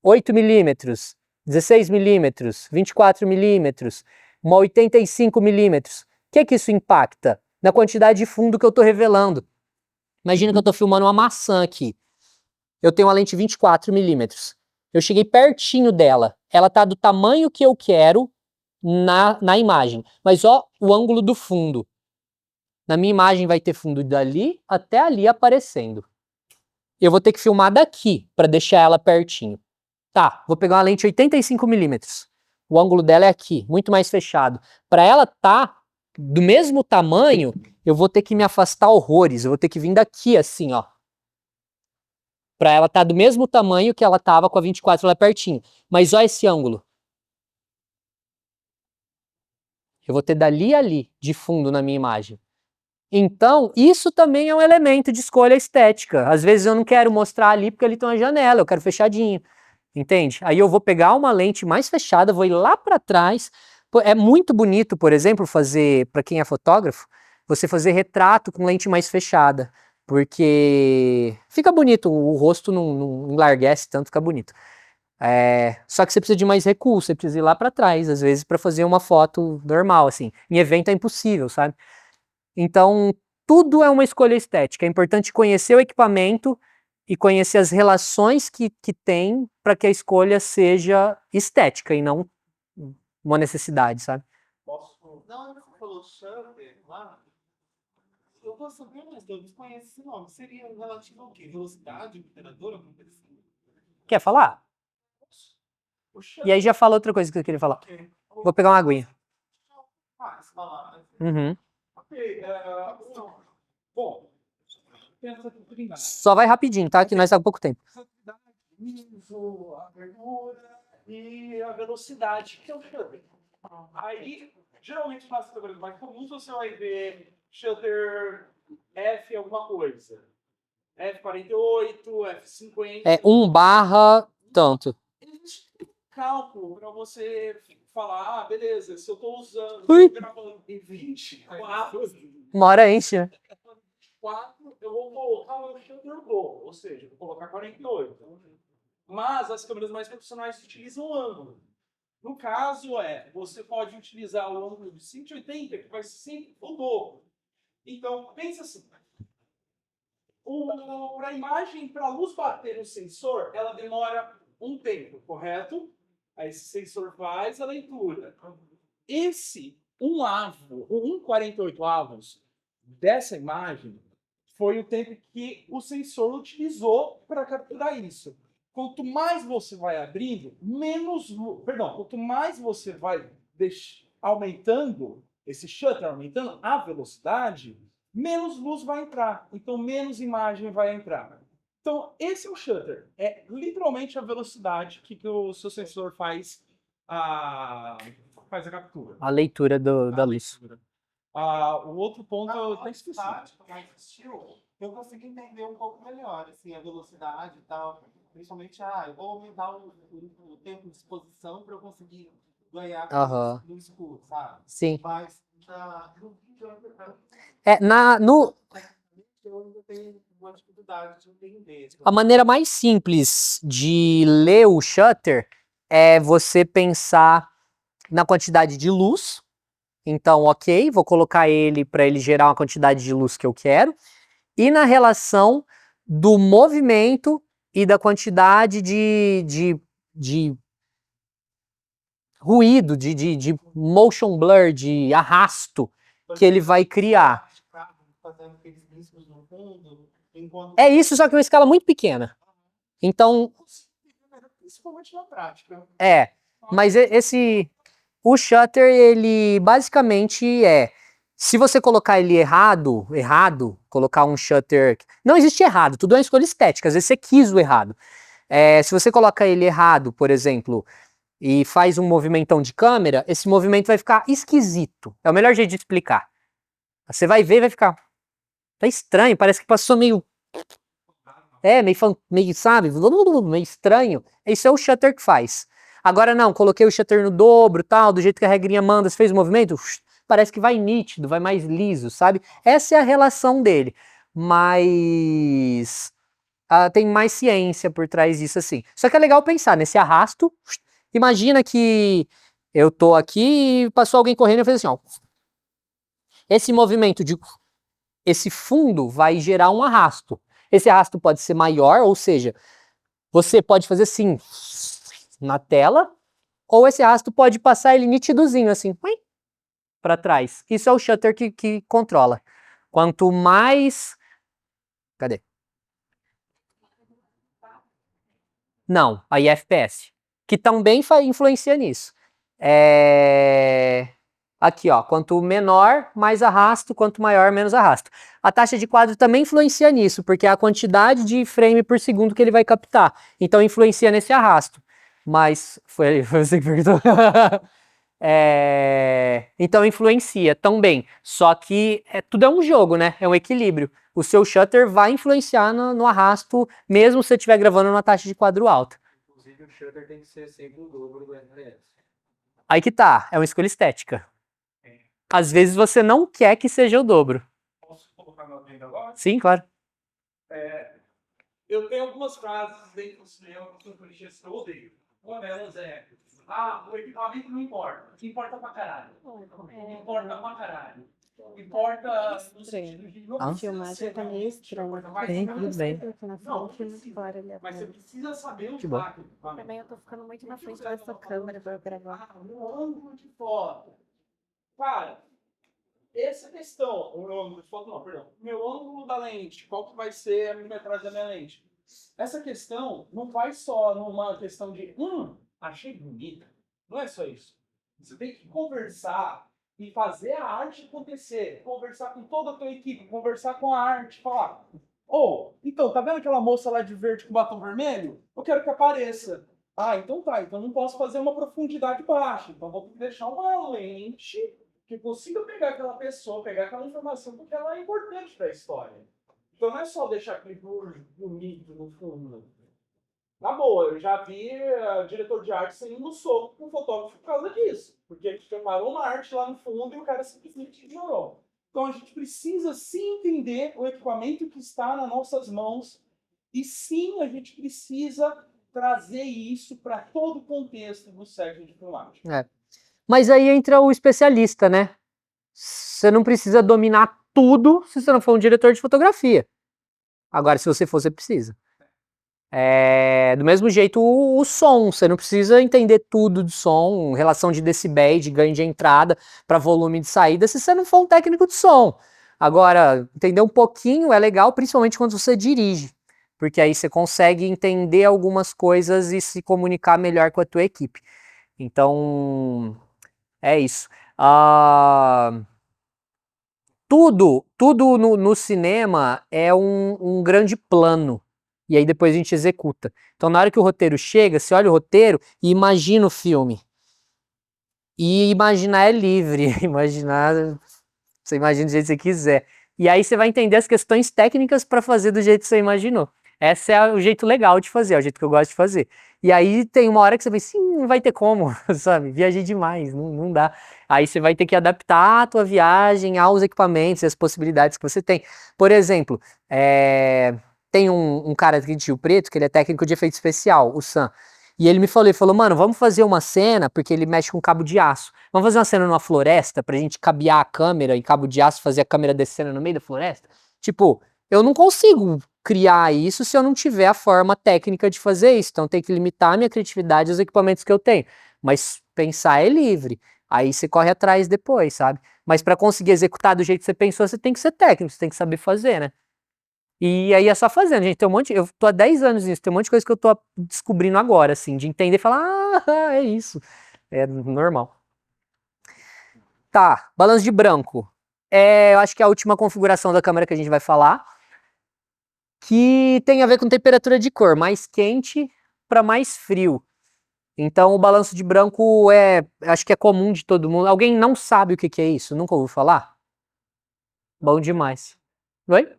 [SPEAKER 1] 8 milímetros, 16 milímetros, 24 milímetros, uma 85 milímetros. O que isso impacta? Na quantidade de fundo que eu estou revelando. Imagina que eu estou filmando uma maçã aqui. Eu tenho uma lente 24 milímetros. Eu cheguei pertinho dela. Ela está do tamanho que eu quero na imagem. Mas ó o ângulo do fundo. Na minha imagem vai ter fundo dali até ali aparecendo. Eu vou ter que filmar daqui para deixar ela pertinho. Tá, vou pegar uma lente 85 milímetros. O ângulo dela é aqui, muito mais fechado. Para ela tá do mesmo tamanho, eu vou ter que me afastar horrores. Eu vou ter que vir daqui assim, ó. Para ela tá do mesmo tamanho que ela tava com a 24 lá pertinho. Mas olha esse ângulo. Eu vou ter dali a ali, de fundo na minha imagem. Então, isso também é um elemento de escolha estética. Às vezes eu não quero mostrar ali porque ali tem uma janela, eu quero fechadinho. Entende? Aí eu vou pegar uma lente mais fechada, vou ir lá para trás. É muito bonito, por exemplo, fazer, para quem é fotógrafo, você fazer retrato com lente mais fechada. Porque fica bonito, o rosto não enlarguece tanto, fica bonito. Só que você precisa de mais recurso, você precisa ir lá para trás, às vezes, para fazer uma foto normal, assim. Em evento é impossível, sabe? Então, tudo é uma escolha estética. É importante conhecer o equipamento e conhecer as relações que tem para que a escolha seja estética e não uma necessidade, sabe?
[SPEAKER 5] Posso. Não, você falou shutter lá. Eu vou saber mais, eu desconheço esse nome. Seria relativo ao quê? Velocidade, temperatura, alguma coisa assim?
[SPEAKER 1] Quer falar?
[SPEAKER 5] O
[SPEAKER 1] E aí já fala outra coisa que eu queria falar.
[SPEAKER 5] Ok.
[SPEAKER 1] Vou pegar uma aguinha.
[SPEAKER 5] Faz, falar.
[SPEAKER 1] Uhum.
[SPEAKER 7] Ok, bom, pensa tudo em nada.
[SPEAKER 1] Só vai rapidinho, tá? Que nós tá com pouco tempo.
[SPEAKER 7] ISO, a abertura e a velocidade, que é o shutter. Aí, geralmente, nas câmeras mais comuns, você vai ver shutter F alguma coisa. F48, F50.
[SPEAKER 1] É 1 / tanto.
[SPEAKER 7] Existe um cálculo para você falar, beleza, se eu estou usando,
[SPEAKER 1] Ui.
[SPEAKER 7] gravando em 24,
[SPEAKER 1] Uma hora enche, né?
[SPEAKER 7] 4, eu vou colocar o shutter low, ou seja, vou colocar 48. Mas as câmeras mais profissionais utilizam o ângulo.
[SPEAKER 6] No caso, você pode utilizar o ângulo de 180, que vai ser sempre o dobro. Então, pensa assim. Para a imagem, para a luz bater no sensor, ela demora um tempo, correto? Aí esse sensor faz a leitura. Esse 1/48 avos dessa imagem foi o tempo que o sensor utilizou para capturar isso. Quanto mais você vai abrindo, quanto mais você vai aumentando esse shutter, aumentando a velocidade, menos luz vai entrar. Então, menos imagem vai entrar. Então, esse é o shutter. É literalmente a velocidade que o seu sensor faz a captura.
[SPEAKER 1] A leitura da luz.
[SPEAKER 6] O outro ponto eu até
[SPEAKER 5] Na
[SPEAKER 6] esqueci.
[SPEAKER 5] tática que a gente assistiu, eu consegui entender um pouco melhor, assim, a velocidade e tal. Principalmente, eu vou aumentar o tempo de exposição para eu conseguir ganhar
[SPEAKER 1] Aham.
[SPEAKER 5] no escuro, sabe?
[SPEAKER 1] Sim.
[SPEAKER 5] Mas no vídeo eu ainda tenho uma dificuldade de entender.
[SPEAKER 1] A maneira mais simples de ler o shutter é você pensar na quantidade de luz. Então, ok, vou colocar ele para ele gerar uma quantidade de luz que eu quero. E na relação do movimento e da quantidade de ruído, de motion blur, de arrasto que ele vai criar.
[SPEAKER 5] Fazendo aqueles riscos no fundo, enquanto
[SPEAKER 1] É isso, só que uma escala muito pequena. Então,
[SPEAKER 5] principalmente na prática.
[SPEAKER 1] mas o shutter, ele basicamente se você colocar ele errado, colocar um shutter, não existe errado, tudo é uma escolha estética, às vezes você quis o errado. Se você coloca ele errado, por exemplo, e faz um movimentão de câmera, esse movimento vai ficar esquisito. É o melhor jeito de explicar. Você vai ver e vai ficar, tá estranho, parece que passou meio, sabe, meio estranho. Isso é o shutter que faz. Agora não, coloquei o shutter no dobro, tal, do jeito que a regrinha manda, você fez o movimento, parece que vai nítido, vai mais liso, sabe? Essa é a relação dele. Mas tem mais ciência por trás disso, assim. Só que é legal pensar nesse arrasto. Imagina que eu tô aqui e passou alguém correndo e fez assim, ó. Esse movimento esse fundo vai gerar um arrasto. Esse arrasto pode ser maior, ou seja, você pode fazer assim na tela, ou esse arrasto pode passar ele nitidozinho, assim, para trás. Isso é o shutter que controla. Quanto mais... Cadê? Não, aí é FPS, que também influencia nisso. Aqui, ó, quanto menor, mais arrasto, quanto maior, menos arrasto. A taxa de quadro também influencia nisso, porque é a quantidade de frame por segundo que ele vai captar. Então influencia nesse arrasto. Mas foi você que perguntou. Então influencia também. Só que tudo é um jogo, né? É um equilíbrio. O seu shutter vai influenciar no arrasto, mesmo se você estiver gravando numa taxa de quadro alta.
[SPEAKER 4] Inclusive, o shutter tem que ser sempre o dobro do FPS.
[SPEAKER 1] Aí que tá, é uma escolha estética. Às vezes você não quer que seja o dobro.
[SPEAKER 6] Posso colocar na venda agora?
[SPEAKER 1] Sim, claro.
[SPEAKER 6] Eu tenho algumas frases dentro do cinema que eu odeio. Uma delas o equipamento não importa. Importa pra caralho. Importa pra caralho. Importa no sentido de não
[SPEAKER 2] A
[SPEAKER 6] precisa
[SPEAKER 2] filmagem
[SPEAKER 6] ser
[SPEAKER 2] tá meio
[SPEAKER 6] realmente
[SPEAKER 2] estranha.
[SPEAKER 6] importa mais
[SPEAKER 1] Bem,
[SPEAKER 6] nada.
[SPEAKER 1] tudo bem.
[SPEAKER 6] Não,
[SPEAKER 2] Mas
[SPEAKER 6] mas você precisa saber
[SPEAKER 1] Que
[SPEAKER 6] usar aquele equipamento.
[SPEAKER 2] também eu tô ficando muito na frente dessa câmera pra eu gravar.
[SPEAKER 6] No ângulo de foto. Cara, essa questão, o meu ângulo de foto não, perdão. Meu ângulo da lente, qual que vai ser a milimetragem da minha lente? Essa questão não vai só numa questão de, achei bonita. Não é só isso. Você tem que conversar e fazer a arte acontecer. Conversar com toda a tua equipe, conversar com a arte, falar, então, tá vendo aquela moça lá de verde com batom vermelho? Eu quero que apareça. Então tá, então não posso fazer uma profundidade baixa. Então vou ter que deixar uma lente que consiga pegar aquela pessoa, pegar aquela informação, porque ela é importante para a história. Então não é só deixar aquele bonito no fundo. Na boa, eu já vi diretor de arte saindo no soco com o fotógrafo por causa disso. Porque eles filmaram uma arte lá no fundo e o cara simplesmente ignorou. Então a gente precisa sim entender o equipamento que está nas nossas mãos e sim a gente precisa trazer isso para todo o contexto do set de filmagem.
[SPEAKER 1] Mas aí entra o especialista, né? Você não precisa dominar tudo se você não for um diretor de fotografia. Agora, se você for, você precisa. Do mesmo jeito, o som. Você não precisa entender tudo de som, relação de decibéis, de ganho de entrada para volume de saída, se você não for um técnico de som. Agora, entender um pouquinho é legal, principalmente quando você dirige. Porque aí você consegue entender algumas coisas e se comunicar melhor com a tua equipe. Então, é isso. Tudo no cinema é um grande plano. E aí depois a gente executa. Então, na hora que o roteiro chega, você olha o roteiro e imagina o filme. E imaginar é livre. Você imagina do jeito que você quiser. E aí você vai entender as questões técnicas para fazer do jeito que você imaginou. Esse é o jeito legal de fazer, é o jeito que eu gosto de fazer. E aí tem uma hora que você pensa, sim, não vai ter como, sabe? Viajei demais, não dá. Aí você vai ter que adaptar a tua viagem aos equipamentos e as possibilidades que você tem. Por exemplo, tem um cara aqui de Rio Preto, que ele é técnico de efeito especial, o Sam. E ele falou, mano, vamos fazer uma cena, porque ele mexe com cabo de aço. Vamos fazer uma cena numa floresta, pra gente cabear a câmera e cabo de aço, fazer a câmera descendo no meio da floresta? Tipo, eu não consigo criar isso se eu não tiver a forma técnica de fazer isso. Então tem que limitar a minha criatividade aos equipamentos que eu tenho. Mas pensar é livre. Aí você corre atrás depois, sabe? Mas para conseguir executar do jeito que você pensou, você tem que ser técnico, você tem que saber fazer, né? E aí é só fazendo, gente. Tem um monte. Eu tô há 10 anos nisso, tem um monte de coisa que eu tô descobrindo agora, assim, de entender e falar, é isso. É normal. Tá, balanço de branco. Eu acho que é a última configuração da câmera que a gente vai falar, que tem a ver com temperatura de cor, mais quente para mais frio. Então o balanço de branco acho que é comum de todo mundo. Alguém não sabe o que é isso? Nunca ouviu falar? Bom demais. Oi?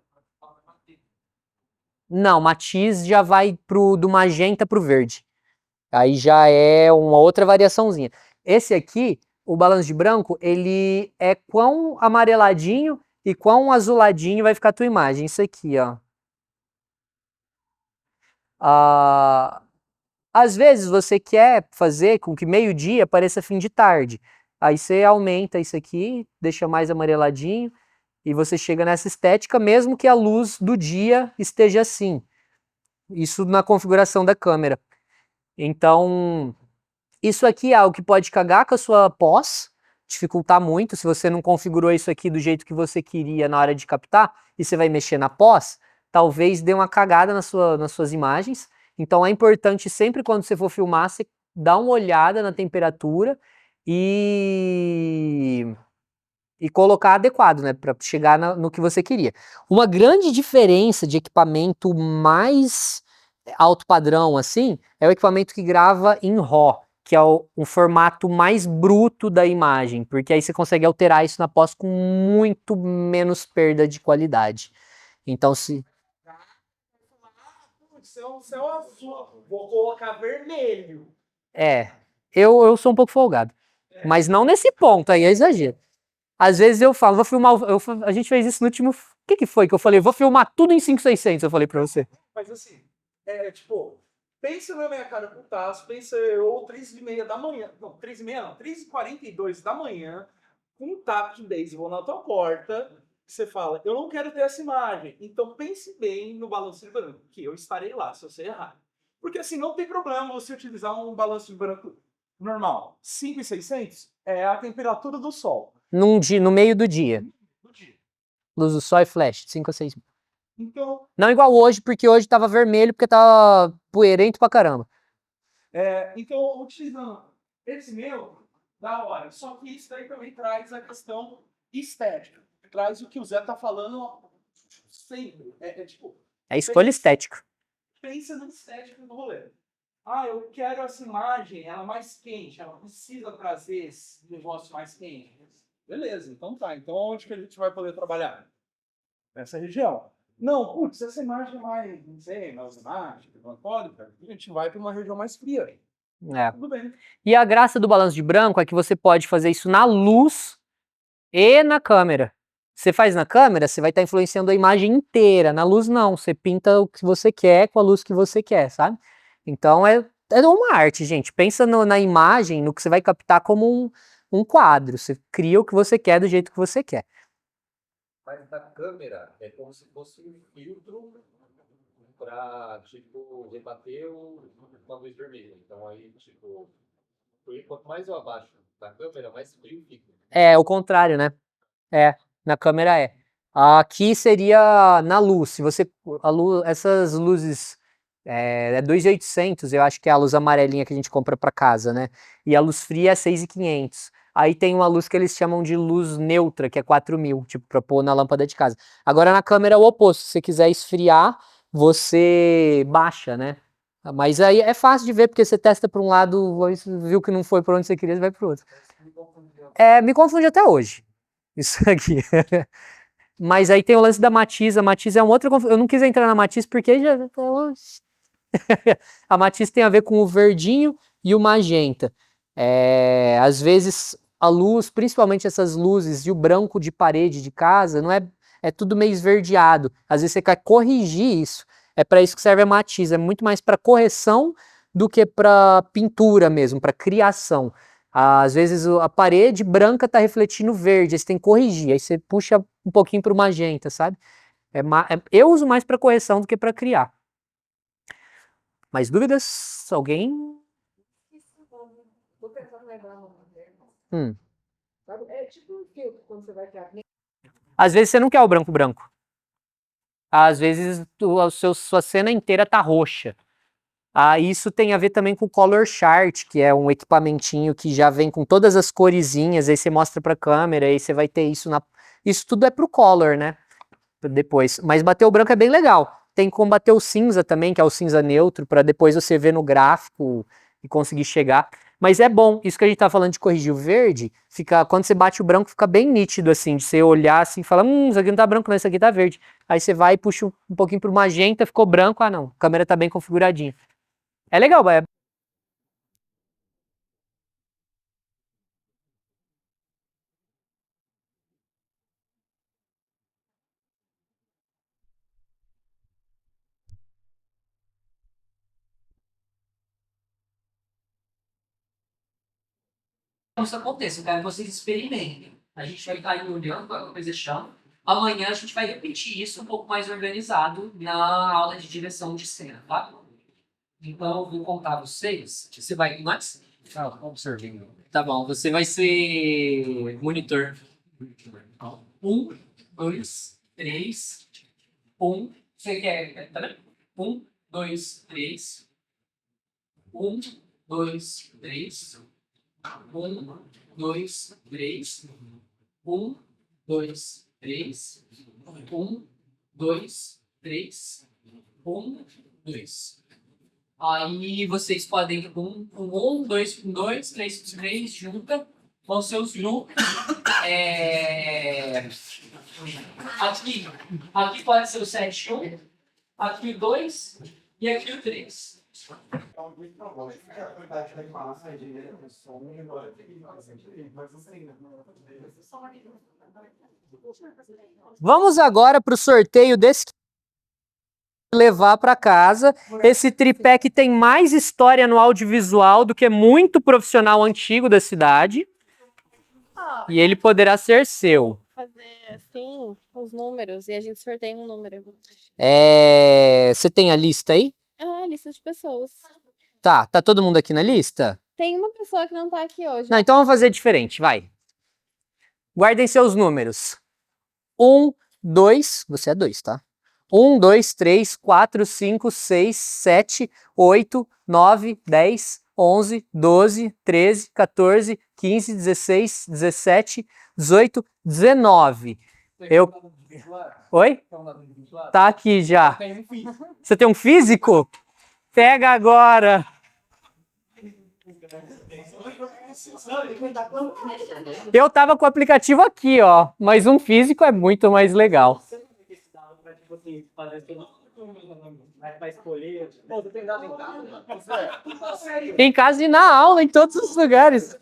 [SPEAKER 1] Não, matiz já vai do magenta pro verde. Aí já é uma outra variaçãozinha. Esse aqui, o balanço de branco, ele é quão amareladinho e quão azuladinho vai ficar a tua imagem. Isso aqui, ó. Às vezes você quer fazer com que meio-dia pareça fim de tarde. Aí você aumenta isso aqui, deixa mais amareladinho e você chega nessa estética mesmo que a luz do dia esteja assim. Isso na configuração da câmera. Então, isso aqui é algo que pode cagar com a sua pós, dificultar muito. Se você não configurou isso aqui do jeito que você queria na hora de captar e você vai mexer na pós, talvez dê uma cagada nas suas imagens. Então é importante sempre quando você for filmar, você dar uma olhada na temperatura e colocar adequado, né, para chegar no que você queria. Uma grande diferença de equipamento mais alto padrão, assim, é o equipamento que grava em RAW, que é um formato mais bruto da imagem, porque aí você consegue alterar isso na pós com muito menos perda de qualidade. Então, se...
[SPEAKER 6] Céu azul, vou colocar vermelho.
[SPEAKER 1] Eu sou um pouco folgado, mas não nesse ponto, aí é exagero. Às vezes eu falo, vou filmar, a gente fez isso no último, o que foi que eu falei? Vou filmar tudo em 5600, eu falei pra você.
[SPEAKER 6] Mas assim, tipo, pensa na minha cara putaço, pensa eu 3h30 da manhã, não, 3h30 não, 3h42 da manhã, com um taco de beisebol na tua porta, você fala, eu não quero ter essa imagem, então pense bem no balanço de branco, que eu estarei lá se você errar. Porque assim, não tem problema você utilizar um balanço de branco normal. 5.600 é a temperatura do sol.
[SPEAKER 1] No meio do dia.
[SPEAKER 6] Do dia.
[SPEAKER 1] Luz do sol e flash, 5 a 6 mil.
[SPEAKER 6] Então,
[SPEAKER 1] não igual hoje, porque hoje tava vermelho, porque tava poeirento pra caramba.
[SPEAKER 6] Então, utilizando esse meu, da hora. Só que isso daí também traz a questão estética. Traz o que o Zé tá falando sempre. Tipo...
[SPEAKER 1] É escolha estética.
[SPEAKER 6] Pensa na estética do rolê. Eu quero essa imagem, ela mais quente, ela precisa trazer esse negócio mais quente. Beleza, então tá. Então onde que a gente vai poder trabalhar? Nessa região. Não, putz, essa imagem é mais, não sei, mais dramática, melancólica, a gente vai para uma região mais fria. Tudo bem.
[SPEAKER 1] E a graça do balanço de branco é que você pode fazer isso na luz e na câmera. Você faz na câmera, você vai estar influenciando a imagem inteira. Na luz, não. Você pinta o que você quer com a luz que você quer, sabe? Então é uma arte, gente. Pensa na imagem, no que você vai captar como um quadro. Você cria o que você quer do jeito que você quer.
[SPEAKER 8] Mas na câmera é como se fosse um filtro para, tipo, rebater uma luz vermelha. Então aí, tipo, quanto mais eu abaixo da câmera, mais frio fica.
[SPEAKER 1] É o contrário, né? Na câmera é. Aqui seria na luz. Se você, essas luzes é 2.800, eu acho que é a luz amarelinha que a gente compra para casa, né? E a luz fria é 6.500. Aí tem uma luz que eles chamam de luz neutra, que é 4.000, tipo, para pôr na lâmpada de casa. Agora na câmera é o oposto. Se você quiser esfriar, você baixa, né? Mas aí é fácil de ver, porque você testa para um lado, viu que não foi para onde você queria, você vai para o outro. Me confunde até hoje. Isso aqui. Mas aí tem o lance da Matiz. A Matiz é um outro. Eu não quis entrar na Matiz porque já. A Matiz tem a ver com o verdinho e o magenta. Às vezes a luz, principalmente essas luzes e o branco de parede de casa, não é tudo meio esverdeado. Às vezes você quer corrigir isso. É para isso que serve a Matiz. É muito mais para correção do que para pintura mesmo, para criação. Às vezes a parede branca tá refletindo verde, aí você tem que corrigir, aí você puxa um pouquinho para o magenta, sabe? Eu uso mais para correção do que para criar. Mais dúvidas? Alguém?
[SPEAKER 9] Vou tentar lembrar uma maneira.
[SPEAKER 1] Hum.
[SPEAKER 9] Sabe? É tipo um filtro quando você vai criar.
[SPEAKER 1] Às vezes você não quer o branco. Às vezes sua cena inteira tá roxa. Isso tem a ver também com o Color Chart, que é um equipamentinho que já vem com todas as coresinhas, aí você mostra pra câmera, aí você vai ter isso Isso tudo é pro Color, né? Depois. Mas bater o branco é bem legal. Tem como bater o cinza também, que é o cinza neutro, pra depois você ver no gráfico e conseguir chegar. Mas é bom, isso que a gente tá falando de corrigir o verde, quando você bate o branco, fica bem nítido, assim, de você olhar assim e falar, isso aqui não tá branco, não, isso aqui tá verde. Aí você vai e puxa um pouquinho pro magenta, ficou branco, não, a câmera tá bem configuradinha. É legal, isso aconteça, eu quero que vocês experimentem. A gente vai estar aí olhando a coisa chão. Amanhã a gente vai repetir isso um pouco mais organizado na aula de direção de cena, tá? Então eu vou contar vocês. Você vai com nós?
[SPEAKER 8] Vamos servindo.
[SPEAKER 1] Tá bom, você vai ser monitor. 1, 2, 3. Você quer, tá vendo? 1, 2, 3. 1, 2, 3. 1, 2, 3. 1, 2, 3. 1, 2, 3. 1, 2. Aí vocês podem ir com 1, 2 com 2, 3 com 3, junta, vão ser os grupos. Aqui pode ser o 7, 1, aqui o 2 e aqui o 3. Vamos agora para o sorteio desse levar para casa. Esse tripé que tem mais história no audiovisual do que muito profissional antigo da cidade. E ele poderá ser seu.
[SPEAKER 2] Fazer assim, os números, e a gente sorteia um número.
[SPEAKER 1] Você tem a lista aí?
[SPEAKER 2] Lista de pessoas.
[SPEAKER 1] Tá todo mundo aqui na lista?
[SPEAKER 2] Tem uma pessoa que não tá aqui hoje.
[SPEAKER 1] Não, então vamos fazer diferente, vai. Guardem seus números. 1, 2, você é 2, tá? 1, 2, 3, 4, 5, 6, 7, 8, 9, 10, 11, 12, 13, 14, 15, 16, 17, 18, 19. Oi? Tá aqui já. Você tem um físico? Pega agora. Eu tava com o aplicativo aqui, ó. Mas um físico é muito mais legal. Em casa e na aula, em todos os lugares.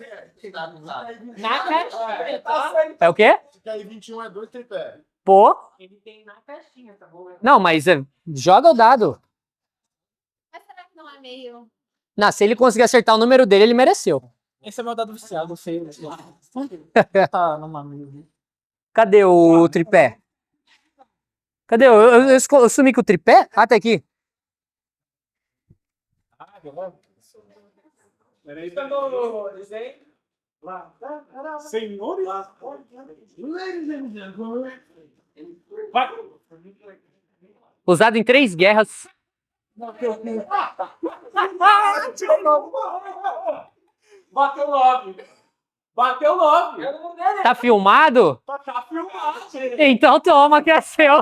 [SPEAKER 1] Na caixinha, tá? É o quê?
[SPEAKER 3] Aí 21 é 2 tripé.
[SPEAKER 1] Pô.
[SPEAKER 9] Ele tem na caixinha, tá bom?
[SPEAKER 1] Não, mas joga o dado.
[SPEAKER 2] Mas será que Não, é meio.
[SPEAKER 1] Não, se ele conseguir acertar o número dele, ele mereceu.
[SPEAKER 6] Esse é meu dado viciado, eu sei. Tá numa mesa.
[SPEAKER 1] Cadê o tripé? Cadê? Eu sumi com o tripé? Ah, tá aqui.
[SPEAKER 6] Peraí,
[SPEAKER 3] Senhores,
[SPEAKER 6] vai.
[SPEAKER 1] Usado em 3 guerras.
[SPEAKER 6] Bateu 9. Bateu 9.
[SPEAKER 1] Tá filmado?
[SPEAKER 6] Tá filmado.
[SPEAKER 1] Então toma que é seu.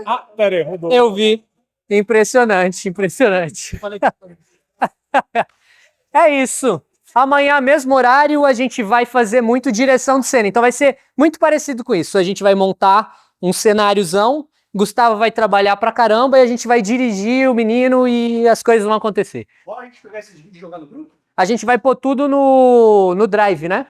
[SPEAKER 6] Ah, pera aí, rodou.
[SPEAKER 1] Eu vi. Impressionante, impressionante. É isso. Amanhã, mesmo horário, a gente vai fazer muito direção de cena. Então vai ser muito parecido com isso. A gente vai montar um cenáriozão, Gustavo vai trabalhar pra caramba e a gente vai dirigir o menino e as coisas vão acontecer.
[SPEAKER 7] Bora a gente pegar esses vídeos e jogar no grupo?
[SPEAKER 1] A gente vai pôr tudo no Drive, né?